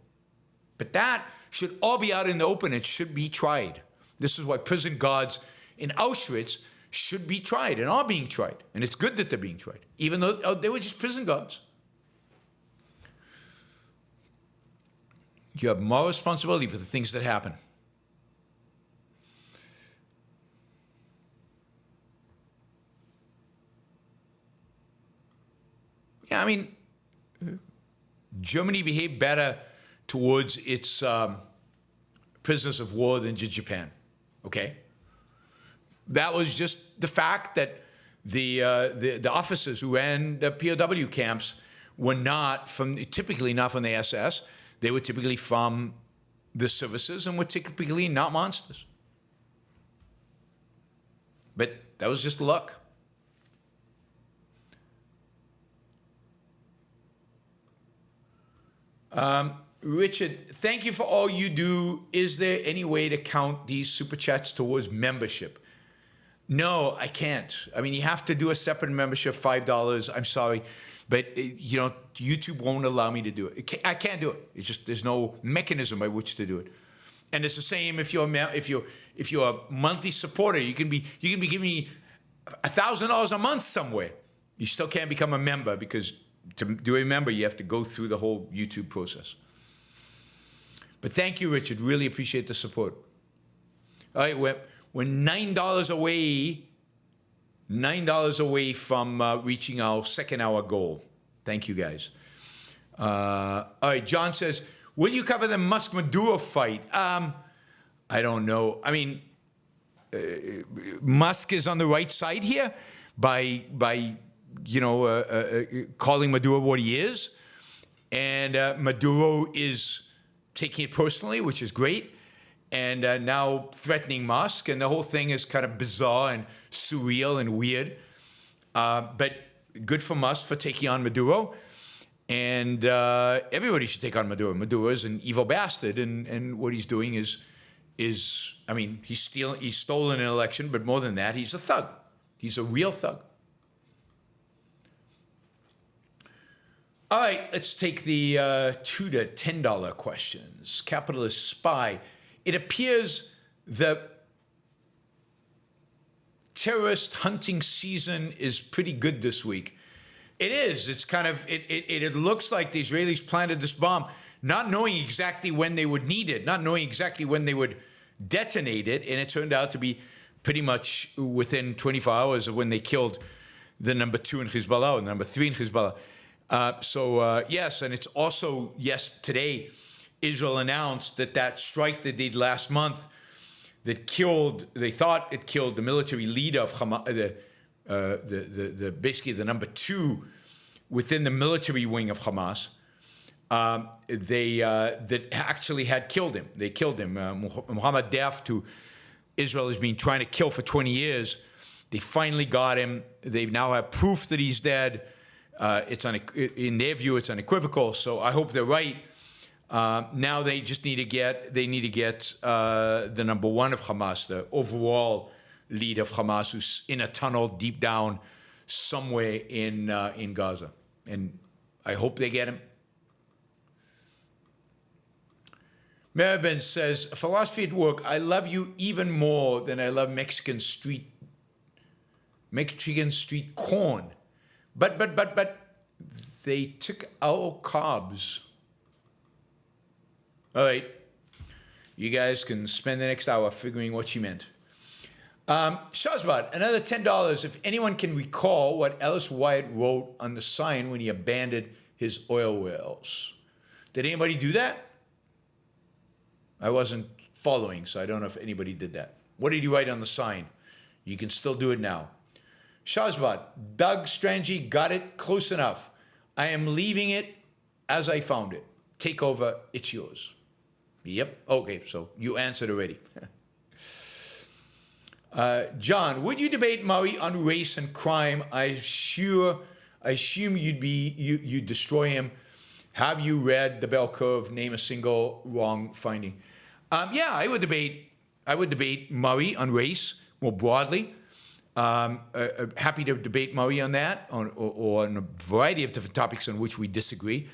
But that should all be out in the open. It should be tried. This is why prison guards in Auschwitz should be tried and are being tried. And it's good that they're being tried, even though they were just prison guards. You have moral responsibility for the things that happen. Yeah, Germany behaved better towards its prisoners of war than did Japan, okay? That was just the fact that the officers who ran the POW camps were typically not from the SS. They were typically from the services and were typically not monsters. But that was just luck. Richard, thank you for all you do. Is there any way to count these super chats towards membership? No, I can't. You have to do a separate membership, $5. I'm sorry, but YouTube won't allow me to do it. I can't do it. It's just there's no mechanism by which to do it. And it's the same if you're a monthly supporter. You can be giving me $1,000 a month somewhere. You still can't become a member because to do a member, you have to go through the whole YouTube process. But thank you, Richard. Really appreciate the support. All right, we're $9 away from reaching our second hour goal. Thank you, guys. All right, John says, will you cover the Musk-Maduro fight? I don't know. Musk is on the right side here by calling Maduro what he is, and Maduro is taking it personally, which is great, and now threatening Musk, and the whole thing is kind of bizarre and surreal and weird. But good for Musk for taking on Maduro, and everybody should take on Maduro. Maduro is an evil bastard, and what he's doing is I mean, he's stolen an election, but more than that, he's a thug. He's a real thug. All right, let's take the $2 to $10 questions. Capitalist spy. It appears the terrorist hunting season is pretty good this week. It is. It's kind of, it looks like the Israelis planted this bomb, not knowing exactly when they would need it, not knowing exactly when they would detonate it, and it turned out to be pretty much within 24 hours of when they killed the number 2 in Hezbollah, or number 3 in Hezbollah. Yes, and it's also, today, Israel announced that strike they did last month that killed, they thought it killed the military leader of Hamas, basically the number 2 within the military wing of Hamas, that actually had killed him. They killed him. Mohammed Deft, who Israel has been trying to kill for 20 years, they finally got him. They now have proof that he's dead. In their view, it's unequivocal. So I hope they're right. Now they just need to get the number 1 of Hamas, the overall leader of Hamas, who's in a tunnel deep down somewhere in Gaza, and I hope they get him. Mervin says, philosophy at work. I love you even more than I love Mexican street corn. But they took our cobs. All right. You guys can spend the next hour figuring what she meant. Shazbot, another $10. If anyone can recall what Ellis Wyatt wrote on the sign when he abandoned his oil wells. Did anybody do that? I wasn't following, so I don't know if anybody did that. What did he write on the sign? You can still do it now. Shazbot, Doug Stangie, got it close enough. I am leaving it as I found it. Take over, it's yours. Yep, okay, so you answered already. John, would you debate Murray on race and crime? I assume you'd destroy him. Have you read The Bell Curve? Name a single wrong finding. Yeah, I would debate Murray on race more broadly. Happy to debate Murray on that, or on a variety of different topics on which we disagree.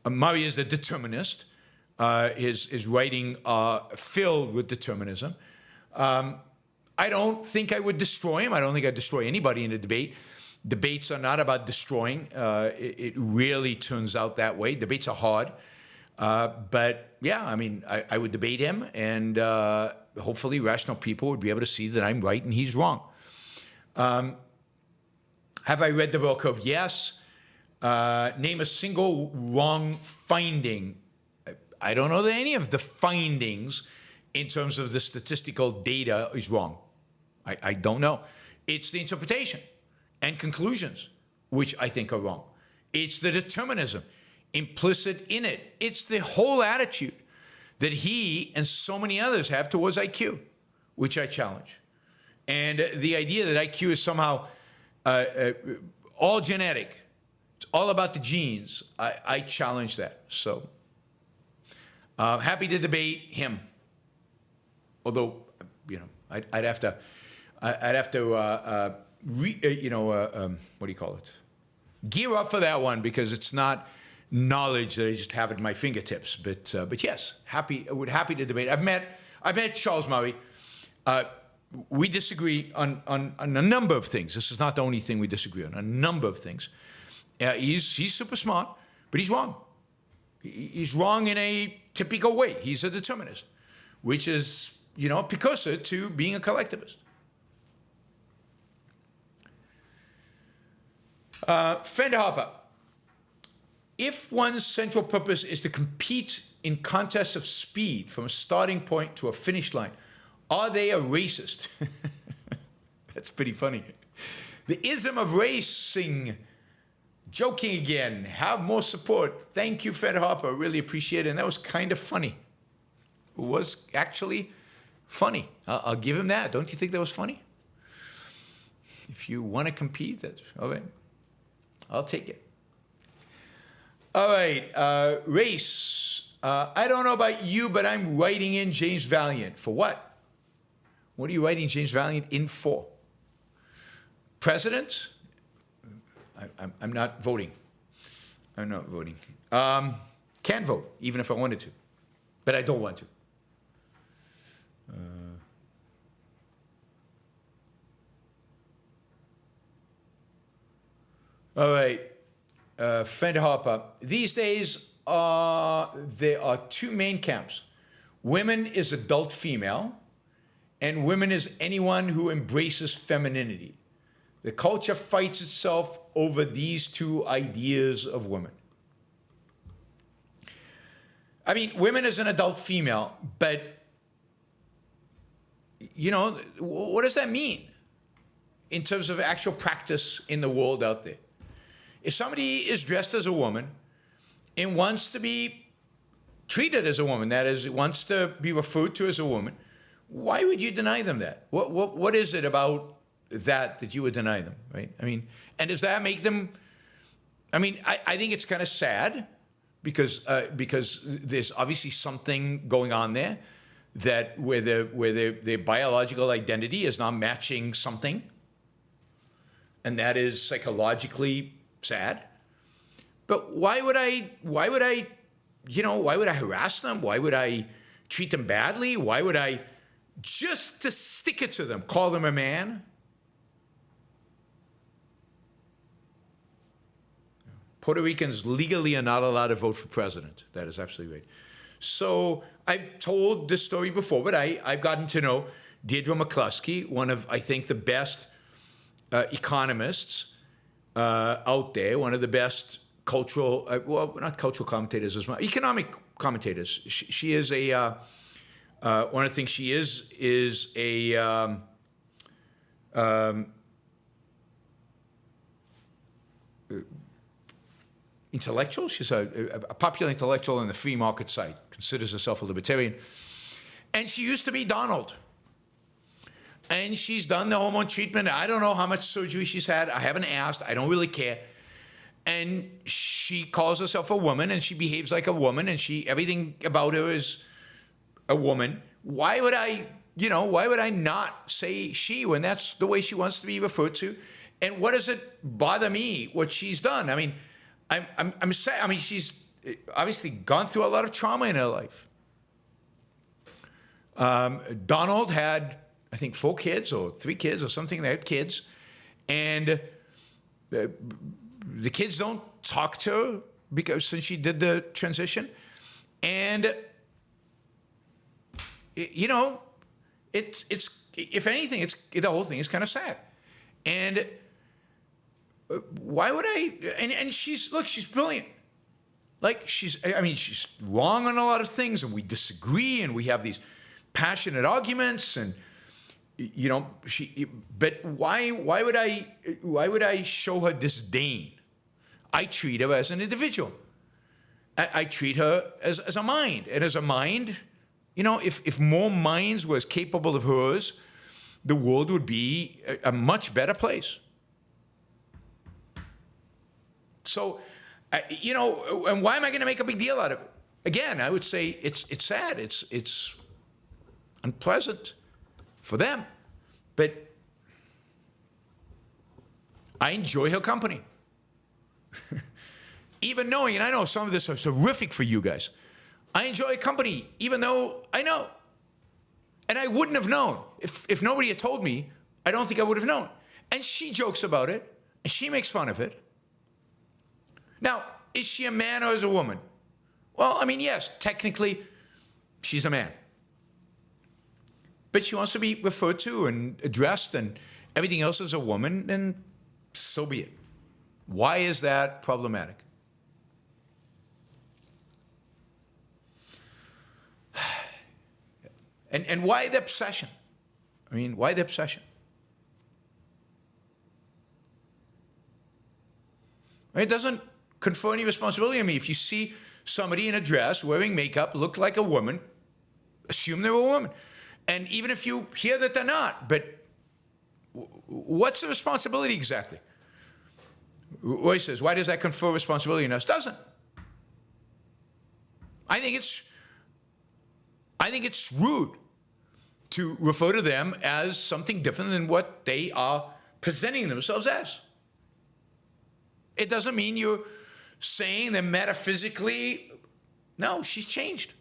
Murray is a determinist. His writing filled with determinism. I don't think I would destroy him. I don't think I'd destroy anybody in a debate. Debates are not about destroying. It really turns out that way. Debates are hard. But yeah, I mean, I would debate him, and hopefully rational people would be able to see that I'm right and he's wrong. Have I read The Bell Curve? Yes. Name a single wrong finding. I don't know that any of the findings in terms of the statistical data is wrong. I don't know. It's the interpretation and conclusions which I think are wrong. It's the determinism implicit in it. It's the whole attitude that he and so many others have towards IQ, which I challenge. And the idea that IQ is somehow all genetic, it's all about the genes, I challenge that. So happy to debate him. Although, I'd have to what do you call it? Gear up for that one, because it's not knowledge that I just have at my fingertips. But yes, happy to debate. I've met Charles Murray. We disagree on a number of things. This is not the only thing we disagree on. A number of things. He's super smart, but he's wrong. He's wrong in a typical way. He's a determinist, which is, a precursor to being a collectivist. Fender Harper. If one's central purpose is to compete in contests of speed from a starting point to a finish line, Are they a racist? That's pretty funny. The ism of racing. Joking again. Have more support. Thank you, Fed Harper. Really appreciate it. And that was kind of funny. It was actually funny. I'll give him that. Don't you think that was funny? If you want to compete, that's all right. I'll take it. All right. Race. I don't know about you, but I'm writing in James Valiant. For what? What are you writing James Valiant in for? President? I'm not voting. I'm not voting. Can vote, even if I wanted to. But I don't want to. All right. Fred Harper. These days, there are two main camps. Women is adult female, and women is anyone who embraces femininity. The culture fights itself over these two ideas of women. I mean, women is an adult female, but, you know, what does that mean in terms of actual practice in the world out there? If somebody is dressed as a woman and wants to be treated as a woman, that is, wants to be referred to as a woman, why would you deny them that? What is it about that you would deny them, right? I mean, and does that make them, I mean, I think it's kind of sad because there's obviously something going on there that where their biological identity is not matching something, and that is psychologically sad. But why would I harass them? Why would I treat them badly? Why would I, just to stick it to them, call them a man? Puerto Ricans legally are not allowed to vote for president. That is absolutely right. So I've told this story before, but I've gotten to know Deirdre McCluskey, one of, I think, the best economists out there, one of the best cultural, well, not cultural commentators as well, economic commentators. She is a, one of the things she is a, intellectual. She's a popular intellectual on the free market side, considers herself a libertarian. And she used to be Donald. And she's done the hormone treatment. I don't know how much surgery she's had. I haven't asked. I don't really care. And she calls herself a woman, and she behaves like a woman, and everything about her is a woman. Why would I not say she when that's the way she wants to be referred to? And what does it bother me what she's done? I mean, I'm sad. I mean, she's obviously gone through a lot of trauma in her life. Donald had, I think, 4 kids or 3 kids or something. They had kids. And the kids don't talk to her because since she did the transition. And, you know, it's if anything, the whole thing is kind of sad. And why would I? And she's brilliant. Like she's wrong on a lot of things, and we disagree, and we have these passionate arguments, and you know But why would I show her disdain? I treat her as an individual. I treat her as a mind, and as a mind, you know, if more minds were as capable of hers, the world would be a much better place. So, you know, and why am I going to make a big deal out of it? Again, I would say it's sad. It's unpleasant for them. But I enjoy her company. Even knowing, and I know some of this is horrific for you guys, I enjoy company, even though I know. And I wouldn't have known. If nobody had told me, I don't think I would have known. And she jokes about it, and she makes fun of it. Now, is she a man or is a woman? Well, I mean, yes, technically, she's a man. But she wants to be referred to and addressed and everything else as a woman, then so be it. Why is that problematic? And why the obsession? I mean, why the obsession? It doesn't confer any responsibility on me. If you see somebody in a dress wearing makeup, look like a woman, assume they're a woman. And even if you hear that they're not, but what's the responsibility exactly? Roy says, why does that confer responsibility on us? Doesn't. I think it's rude to refer to them as something different than what they are presenting themselves as. It doesn't mean you're saying that metaphysically, no, she's changed.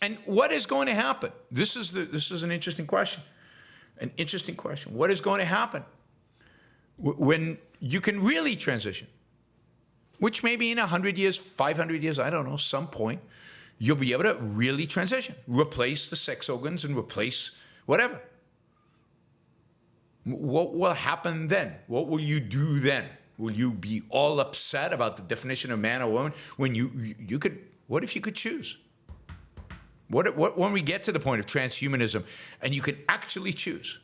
And what is going to happen? This is an interesting question. An interesting question. What is going to happen when you can really transition? Which maybe in 100 years, 500 years, I don't know, some point, you'll be able to really transition. Replace the sex organs and replace whatever. What will happen then? What will you do then? Will you be all upset about the definition of man or woman when you could? What if you could choose? What when we get to the point of transhumanism and you can actually choose?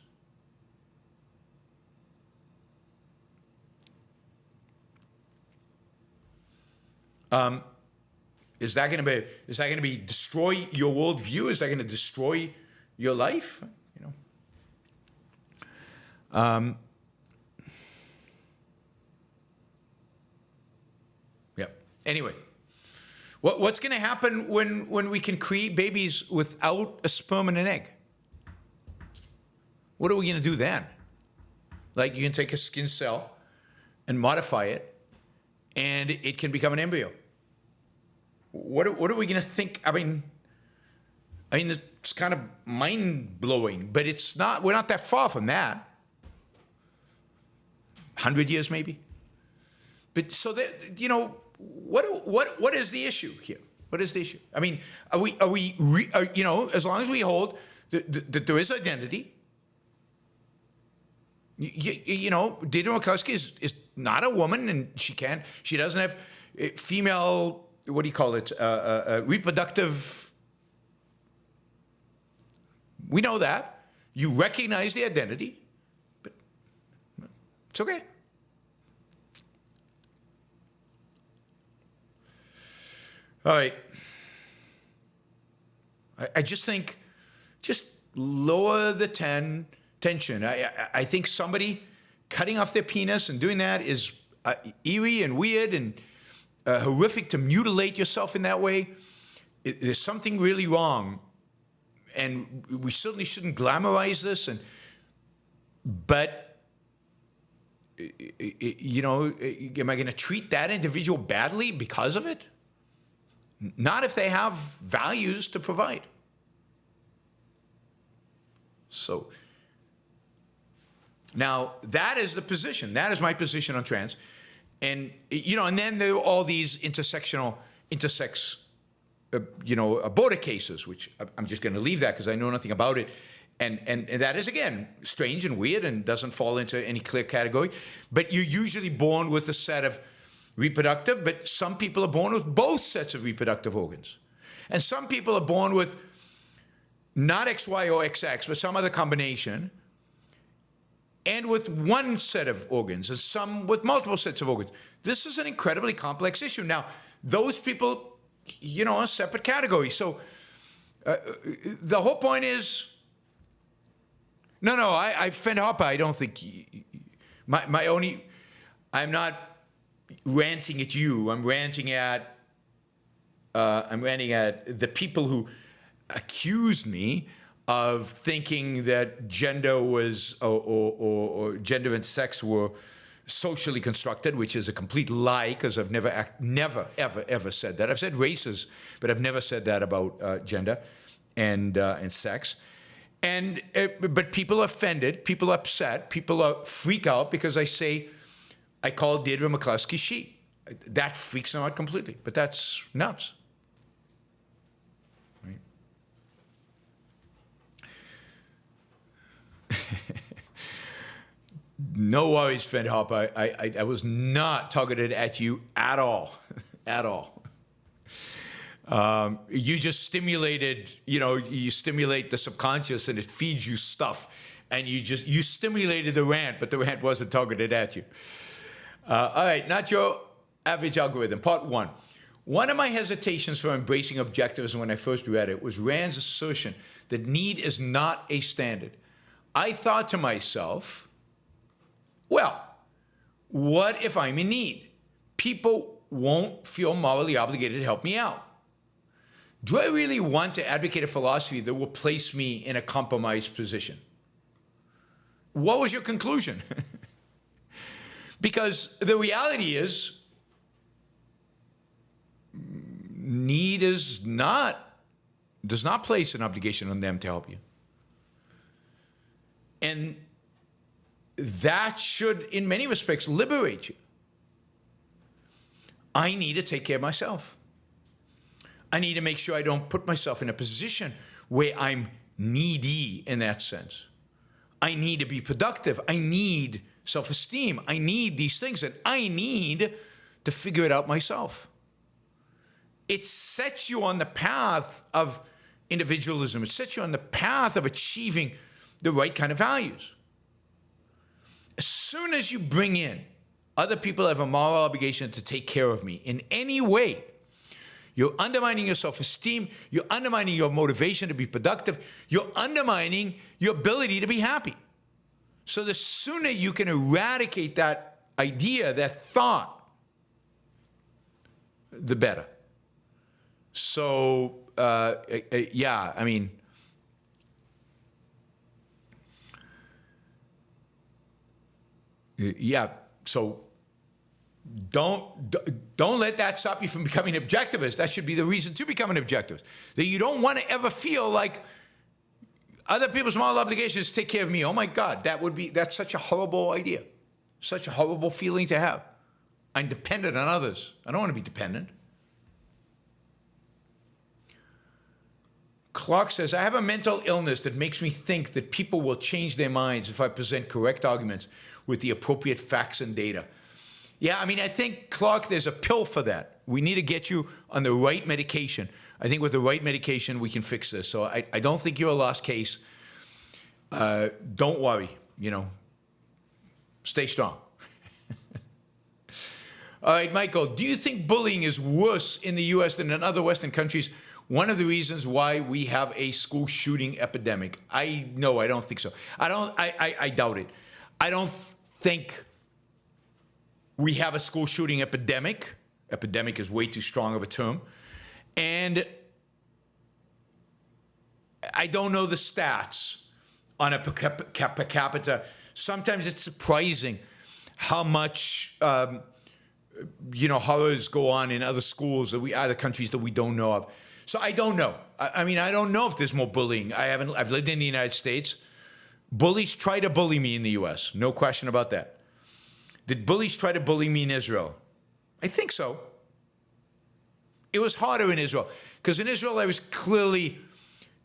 Is that going to be destroy your worldview? Is that going to destroy your life? Yeah. Anyway, what's going to happen when we can create babies without a sperm and an egg? What are we going to do then? Like, you can take a skin cell and modify it, and it can become an embryo. What are we going to think? I mean, it's kind of mind-blowing, but it's not. We're not that far from that. 100 years maybe. But so that, what is the issue here? What is the issue? I mean, are we as long as we hold that there is identity. Deidre McCluskey is not a woman, and she doesn't have female, what do you call it, reproductive. We know that. You recognize the identity, but it's okay. All right. I just think, just lower the tension. I think somebody cutting off their penis and doing that is eerie and weird and horrific. To mutilate yourself in that way, there's something really wrong. And we certainly shouldn't glamorize this. But am I going to treat that individual badly because of it? Not if they have values to provide. So now that is the position. That is my position on trans. And and then there are all these intersex border cases, which I'm just going to leave that because I know nothing about it. And that is, again, strange and weird and doesn't fall into any clear category. But you're usually born with a set of reproductive, but some people are born with both sets of reproductive organs. And some people are born with not XY or XX, but some other combination, and with one set of organs, and some with multiple sets of organs. This is an incredibly complex issue. Now, those people, are a separate category. So the whole point is, I Fend Hopper, I don't think, I'm not ranting at you. I'm ranting at the people who accused me of thinking that gender was or gender and sex were socially constructed, which is a complete lie, because I've never ever said that. I've said races, but I've never said that about gender and sex. But people are offended, people are upset, people freak out because I call Deidre McCluskey she. That freaks them out completely, but that's nuts. Right? No worries, Fend Hopper. I was not targeted at you at all. At all. You just stimulated, you stimulate the subconscious and it feeds you stuff. And you stimulated the rant, but the rant wasn't targeted at you. All right, not your average algorithm. Part one. One of my hesitations for embracing objectivism when I first read it was Rand's assertion that need is not a standard. I thought to myself, well, what if I'm in need? People won't feel morally obligated to help me out. Do I really want to advocate a philosophy that will place me in a compromised position? What was your conclusion? Because the reality is, need does not place an obligation on them to help you. And that should, in many respects, liberate you. I need to take care of myself. I need to make sure I don't put myself in a position where I'm needy in that sense. I need to be productive. I need self-esteem. I need these things, and I need to figure it out myself. It sets you on the path of individualism. It sets you on the path of achieving the right kind of values. As soon as you bring in other people have a moral obligation to take care of me in any way, you're undermining your self-esteem, you're undermining your motivation to be productive, you're undermining your ability to be happy. So the sooner you can eradicate that idea, that thought, the better. So, yeah, I mean, yeah, so don't let that stop you from becoming an objectivist. That should be the reason to become an objectivist. That you don't want to ever feel like other people's moral obligations take care of me. Oh my God, that's such a horrible idea. Such a horrible feeling to have. I'm dependent on others. I don't want to be dependent. Clark says, I have a mental illness that makes me think that people will change their minds if I present correct arguments with the appropriate facts and data. Yeah, I mean, I think, Clark, there's a pill for that. We need to get you on the right medication. I think with the right medication, we can fix this. So I don't think you're a lost case. Don't worry, stay strong. All right, Michael, do you think bullying is worse in the U.S. than in other Western countries? One of the reasons why we have a school shooting epidemic. No, I don't think so. I doubt it. I don't think we have a school shooting epidemic. Epidemic is way too strong of a term. And I don't know the stats on a per capita. Sometimes it's surprising how much, horrors go on in other schools, other countries that we don't know of. So I don't know. I mean, I don't know if there's more bullying. I've lived in the United States. Bullies try to bully me in the U.S. No question about that. Did bullies try to bully me in Israel? I think so. It was harder in Israel, because in Israel I was clearly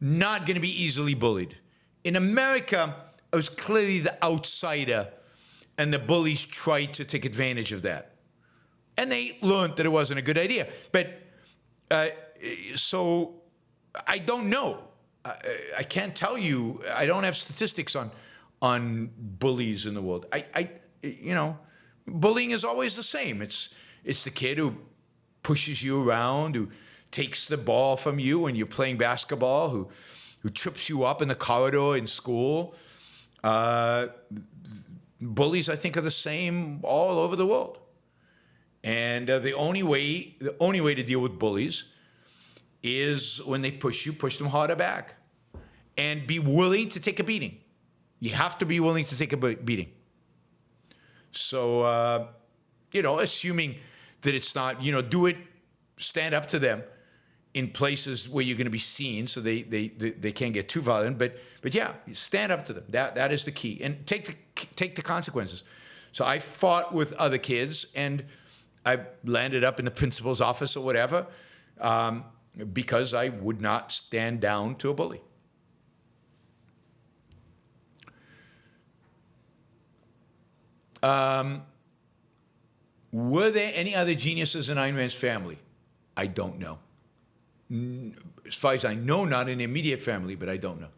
not going to be easily bullied. In America, I was clearly the outsider, and the bullies tried to take advantage of that. And they learned that it wasn't a good idea. But so I don't know. I can't tell you. I don't have statistics on bullies in the world. Bullying is always the same. It's the kid who pushes you around, who takes the ball from you when you're playing basketball, who trips you up in the corridor in school. Bullies, I think, are the same all over the world. And the only way to deal with bullies is when they push you, push them harder back. And be willing to take a beating. You have to be willing to take a beating. So, assuming that it's not, do it, stand up to them in places where you're going to be seen so they can't get too violent. But yeah, stand up to them. That is the key. And take the consequences. So I fought with other kids, and I landed up in the principal's office or whatever, because I would not stand down to a bully. Were there any other geniuses in Ayn Rand's family? I don't know. As far as I know, not in the immediate family, but I don't know.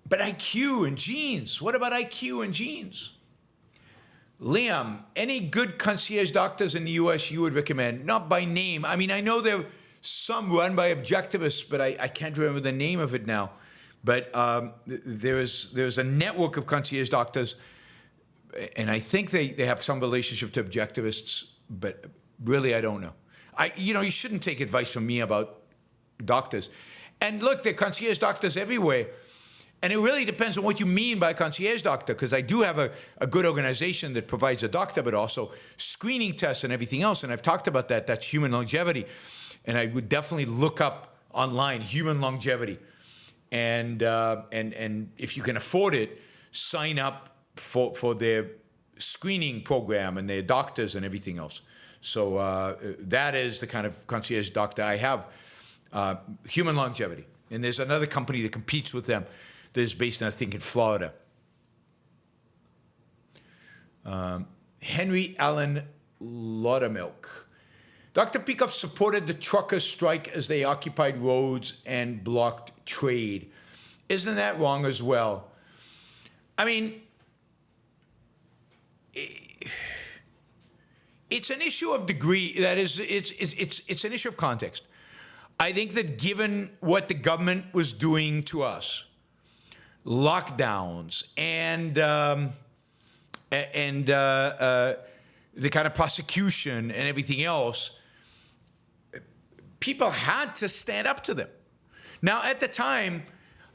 But IQ and genes. What about IQ and genes? Liam, any good concierge doctors in the U.S. you would recommend? Not by name. I mean, I know there are some run by Objectivists, but I can't remember the name of it now. But there's a network of concierge doctors, and I think they have some relationship to Objectivists, but really I don't know. You shouldn't take advice from me about doctors. And look, there are concierge doctors everywhere. And it really depends on what you mean by concierge doctor, because I do have a good organization that provides a doctor, but also screening tests and everything else. And I've talked about that. That's human longevity. And I would definitely look up online human longevity. And if you can afford it, sign up for their screening program and their doctors and everything else. So that is the kind of concierge doctor I have, human longevity. And there's another company that competes with them that is based, I think, in Florida. Henry Allen Laudermilk. Dr. Peikoff supported the truckers' strike as they occupied roads and blocked trade. Isn't that wrong as well? I mean, it's an issue of degree. That is, it's an issue of context. I think that given what the government was doing to us, lockdowns and the kind of prosecution and everything else, people had to stand up to them. Now, at the time,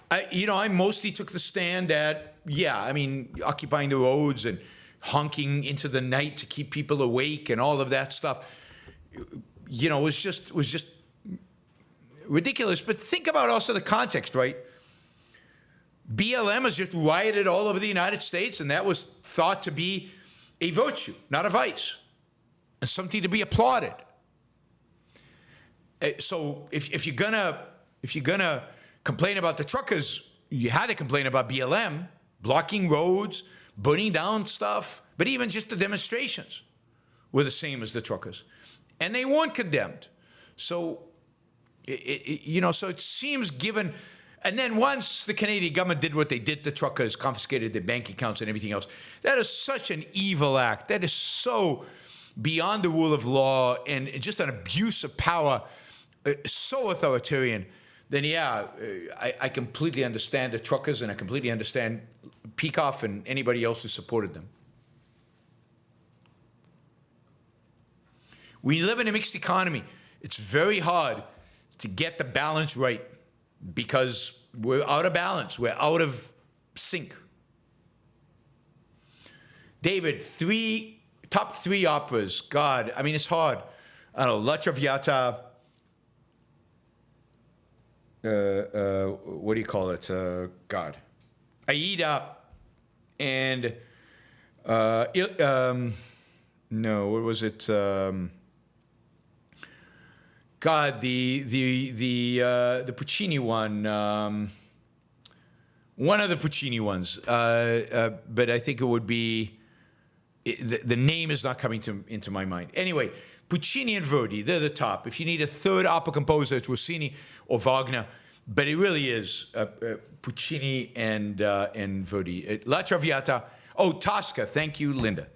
I mostly took the stand at, occupying the roads and honking into the night to keep people awake and all of that stuff. Was just ridiculous. But think about also the context, right? BLM has just rioted all over the United States, and that was thought to be a virtue, not a vice, and something to be applauded. So if you're gonna complain about the truckers, you had to complain about BLM blocking roads, burning down stuff, but even just the demonstrations were the same as the truckers, and they weren't condemned. So so it seems given. And then once the Canadian government did what they did to truckers, confiscated their bank accounts and everything else, that is such an evil act. That is so beyond the rule of law and just an abuse of power, so authoritarian. Then I completely understand the truckers, and I completely understand Peikoff and anybody else who supported them. We live in a mixed economy. It's very hard to get the balance right, because we're out of balance. We're out of sync. David, top three operas. God, I mean, it's hard. I don't know, La Traviata. What do you call it? God. Aida. And, no, what was it? God, the Puccini one, one of the Puccini ones, but I think it would be, the name is not coming into my mind. Anyway, Puccini and Verdi, they're the top. If you need a third opera composer, it's Rossini or Wagner, but it really is Puccini and Verdi. La Traviata, Tosca, thank you, Linda.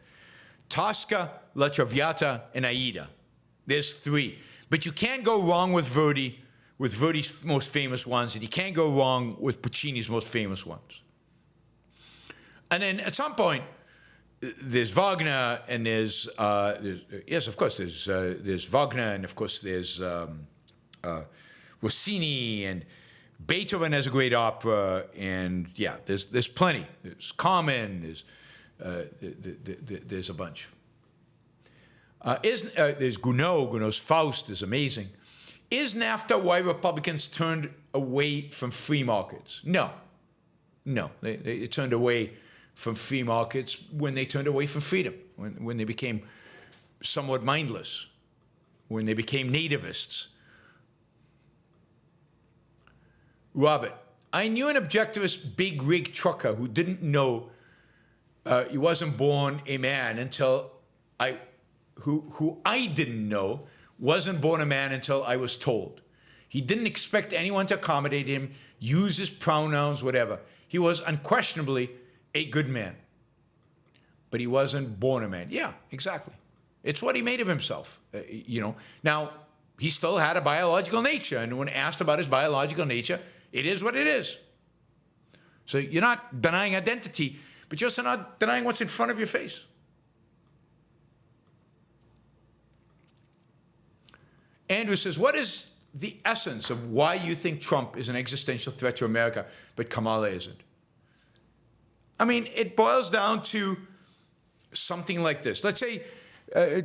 Tosca, La Traviata, and Aida. There's three. But you can't go wrong with Verdi's most famous ones, and you can't go wrong with Puccini's most famous ones. And then at some point, there's Wagner, and there's Wagner, and of course there's Rossini, and Beethoven has a great opera, and there's plenty. There's Carmen, there's a bunch. There's Gounod's Faust is amazing. Is NAFTA why Republicans turned away from free markets? No. They turned away from free markets when they turned away from freedom, when they became somewhat mindless, when they became nativists. Robert, I knew an objectivist big rig trucker who didn't know he wasn't born a man until who I didn't know wasn't born a man until I was told. He didn't expect anyone to accommodate him, use his pronouns, whatever. He was unquestionably a good man. But he wasn't born a man. Yeah, exactly. It's what he made of himself, you know. Now, he still had a biological nature, and when asked about his biological nature, it is what it is. So you're not denying identity, but you're also not denying what's in front of your face. Andrew says, what is the essence of why you think Trump is an existential threat to America, but Kamala isn't? I mean, it boils down to something like this. Let's say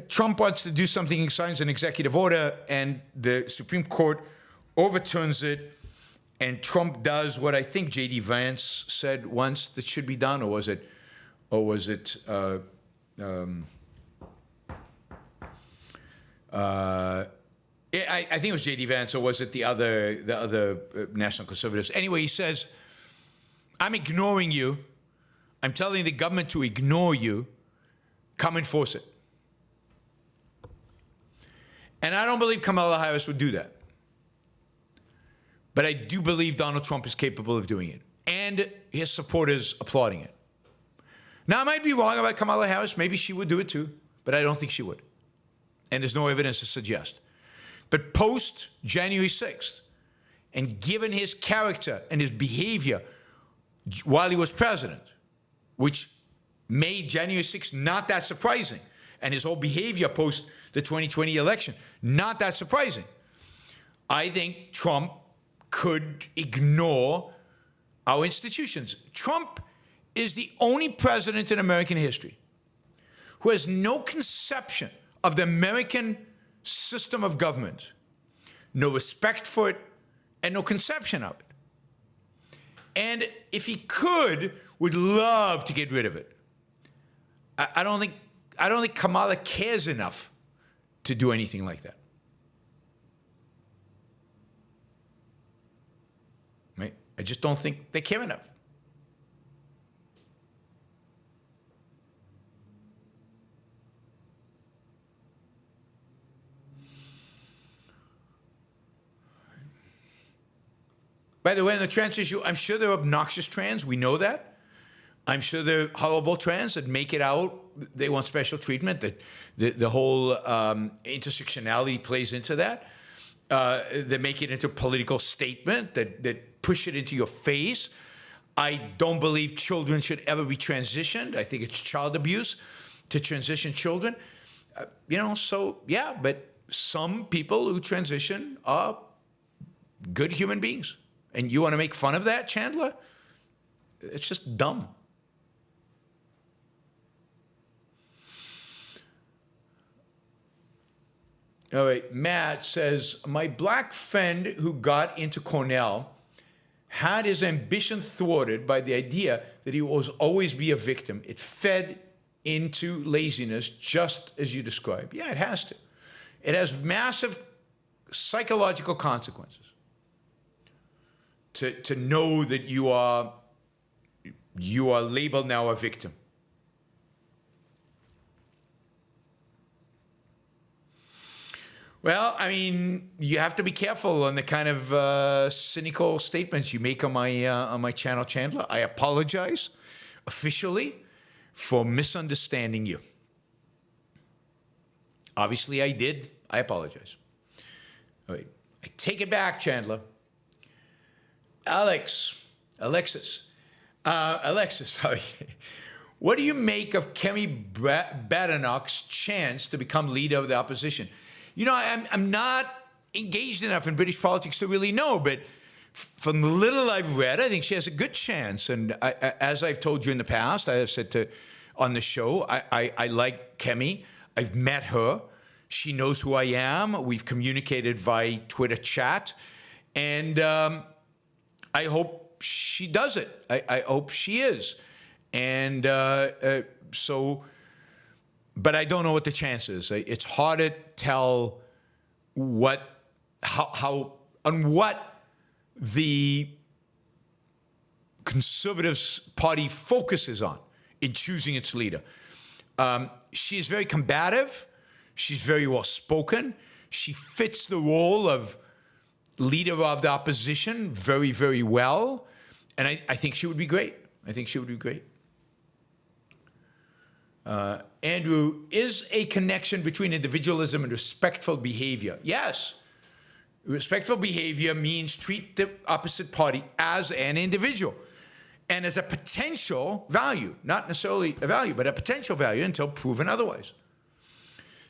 Trump wants to do something, he signs an executive order, and the Supreme Court overturns it, and Trump does what I think J.D. Vance said once that should be done, or was it I think it was J.D. Vance, or was it the other national conservatives? Anyway, he says, I'm ignoring you. I'm telling the government to ignore you. Come enforce it. And I don't believe Kamala Harris would do that. But I do believe Donald Trump is capable of doing it. And his supporters applauding it. Now, I might be wrong about Kamala Harris. Maybe she would do it too. But I don't think she would. And there's no evidence to suggest. But post January 6th, and given his character and his behavior while he was president, which made January 6th not that surprising, and his whole behavior post the 2020 election, not that surprising, I think Trump could ignore our institutions. Trump is the only president in American history who has no conception of the American system of government, no respect for it, and no conception of it. And if he could, would love to get rid of it. I don't think Kamala cares enough to do anything like that. Right? I just don't think they care enough. By the way, in the trans issue, I'm sure there are obnoxious trans. We know that. I'm sure there are horrible trans that make it out. They want special treatment. That the whole intersectionality plays into that. They make it into a political statement that push it into your face. I don't believe children should ever be transitioned. I think it's child abuse to transition children. So yeah, but some people who transition are good human beings. And you want to make fun of that, Chandler? It's just dumb. All right, Matt says, my black friend who got into Cornell had his ambition thwarted by the idea that he will always be a victim. It fed into laziness, just as you described. Yeah, it has to. It has massive psychological consequences. To know that you are labeled now a victim. Well, I mean, you have to be careful on the kind of cynical statements you make on my channel, Chandler. I apologize officially for misunderstanding you. Obviously, I did. I apologize. All right. I take it back, Chandler. Alexis, sorry. What do you make of Kemi Badenoch's chance to become leader of the opposition? You know, I'm not engaged enough in British politics to really know, but from the little I've read, I think she has a good chance. And as I've told you in the past, I have said on the show, I like Kemi. I've met her. She knows who I am. We've communicated via Twitter chat. And I hope she does it. I hope she is. And but I don't know what the chance is. It's hard to tell how on what the Conservative Party focuses on in choosing its leader. She is very combative. She's very well spoken. She fits the role of leader of the opposition very, very well. And I think she would be great. I think she would be great. Andrew, is a connection between individualism and respectful behavior? Yes. Respectful behavior means treat the opposite party as an individual and as a potential value, not necessarily a value, but a potential value until proven otherwise.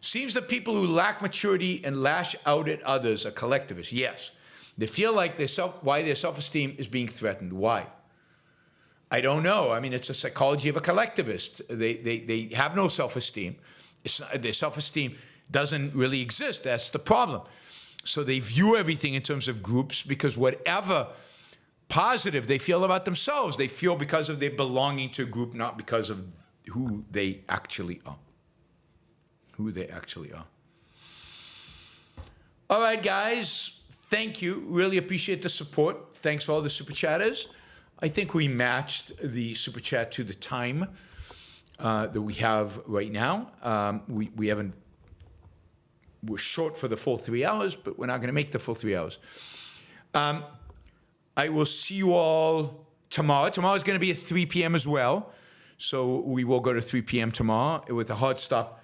Seems that people who lack maturity and lash out at others are collectivists. Yes. They feel like their self-esteem is being threatened. Why? I don't know. I mean, it's a psychology of a collectivist. They have no self-esteem. Their self-esteem doesn't really exist. That's the problem. So they view everything in terms of groups because whatever positive they feel about themselves, they feel because of their belonging to a group, not because of who they actually are. Who they actually are. All right, guys. Thank you. Really appreciate the support. Thanks for all the super chatters. I think we matched the super chat to the time that we have right now. We haven't. We're short for the full 3 hours, but we're not going to make the full 3 hours. I will see you all tomorrow. Tomorrow is going to be at 3 p.m. as well. So we will go to 3 p.m. tomorrow with a hard stop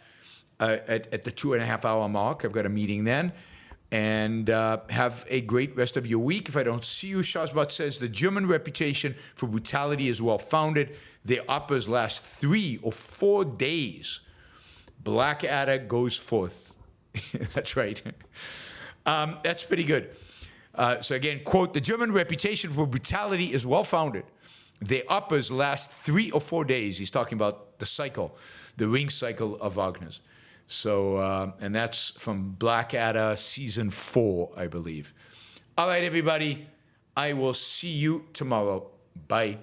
at the 2.5 hour mark. I've got a meeting then. And have a great rest of your week. If I don't see you, Shazbot says, the German reputation for brutality is well-founded. Their uppers last 3 or 4 days. Blackadder goes forth. That's right. That's pretty good. So again, quote, the German reputation for brutality is well-founded. Their uppers last 3 or 4 days. He's talking about the cycle, the ring cycle of Wagner's. So, and that's from Blackadder season 4, I believe. All right, everybody. I will see you tomorrow. Bye.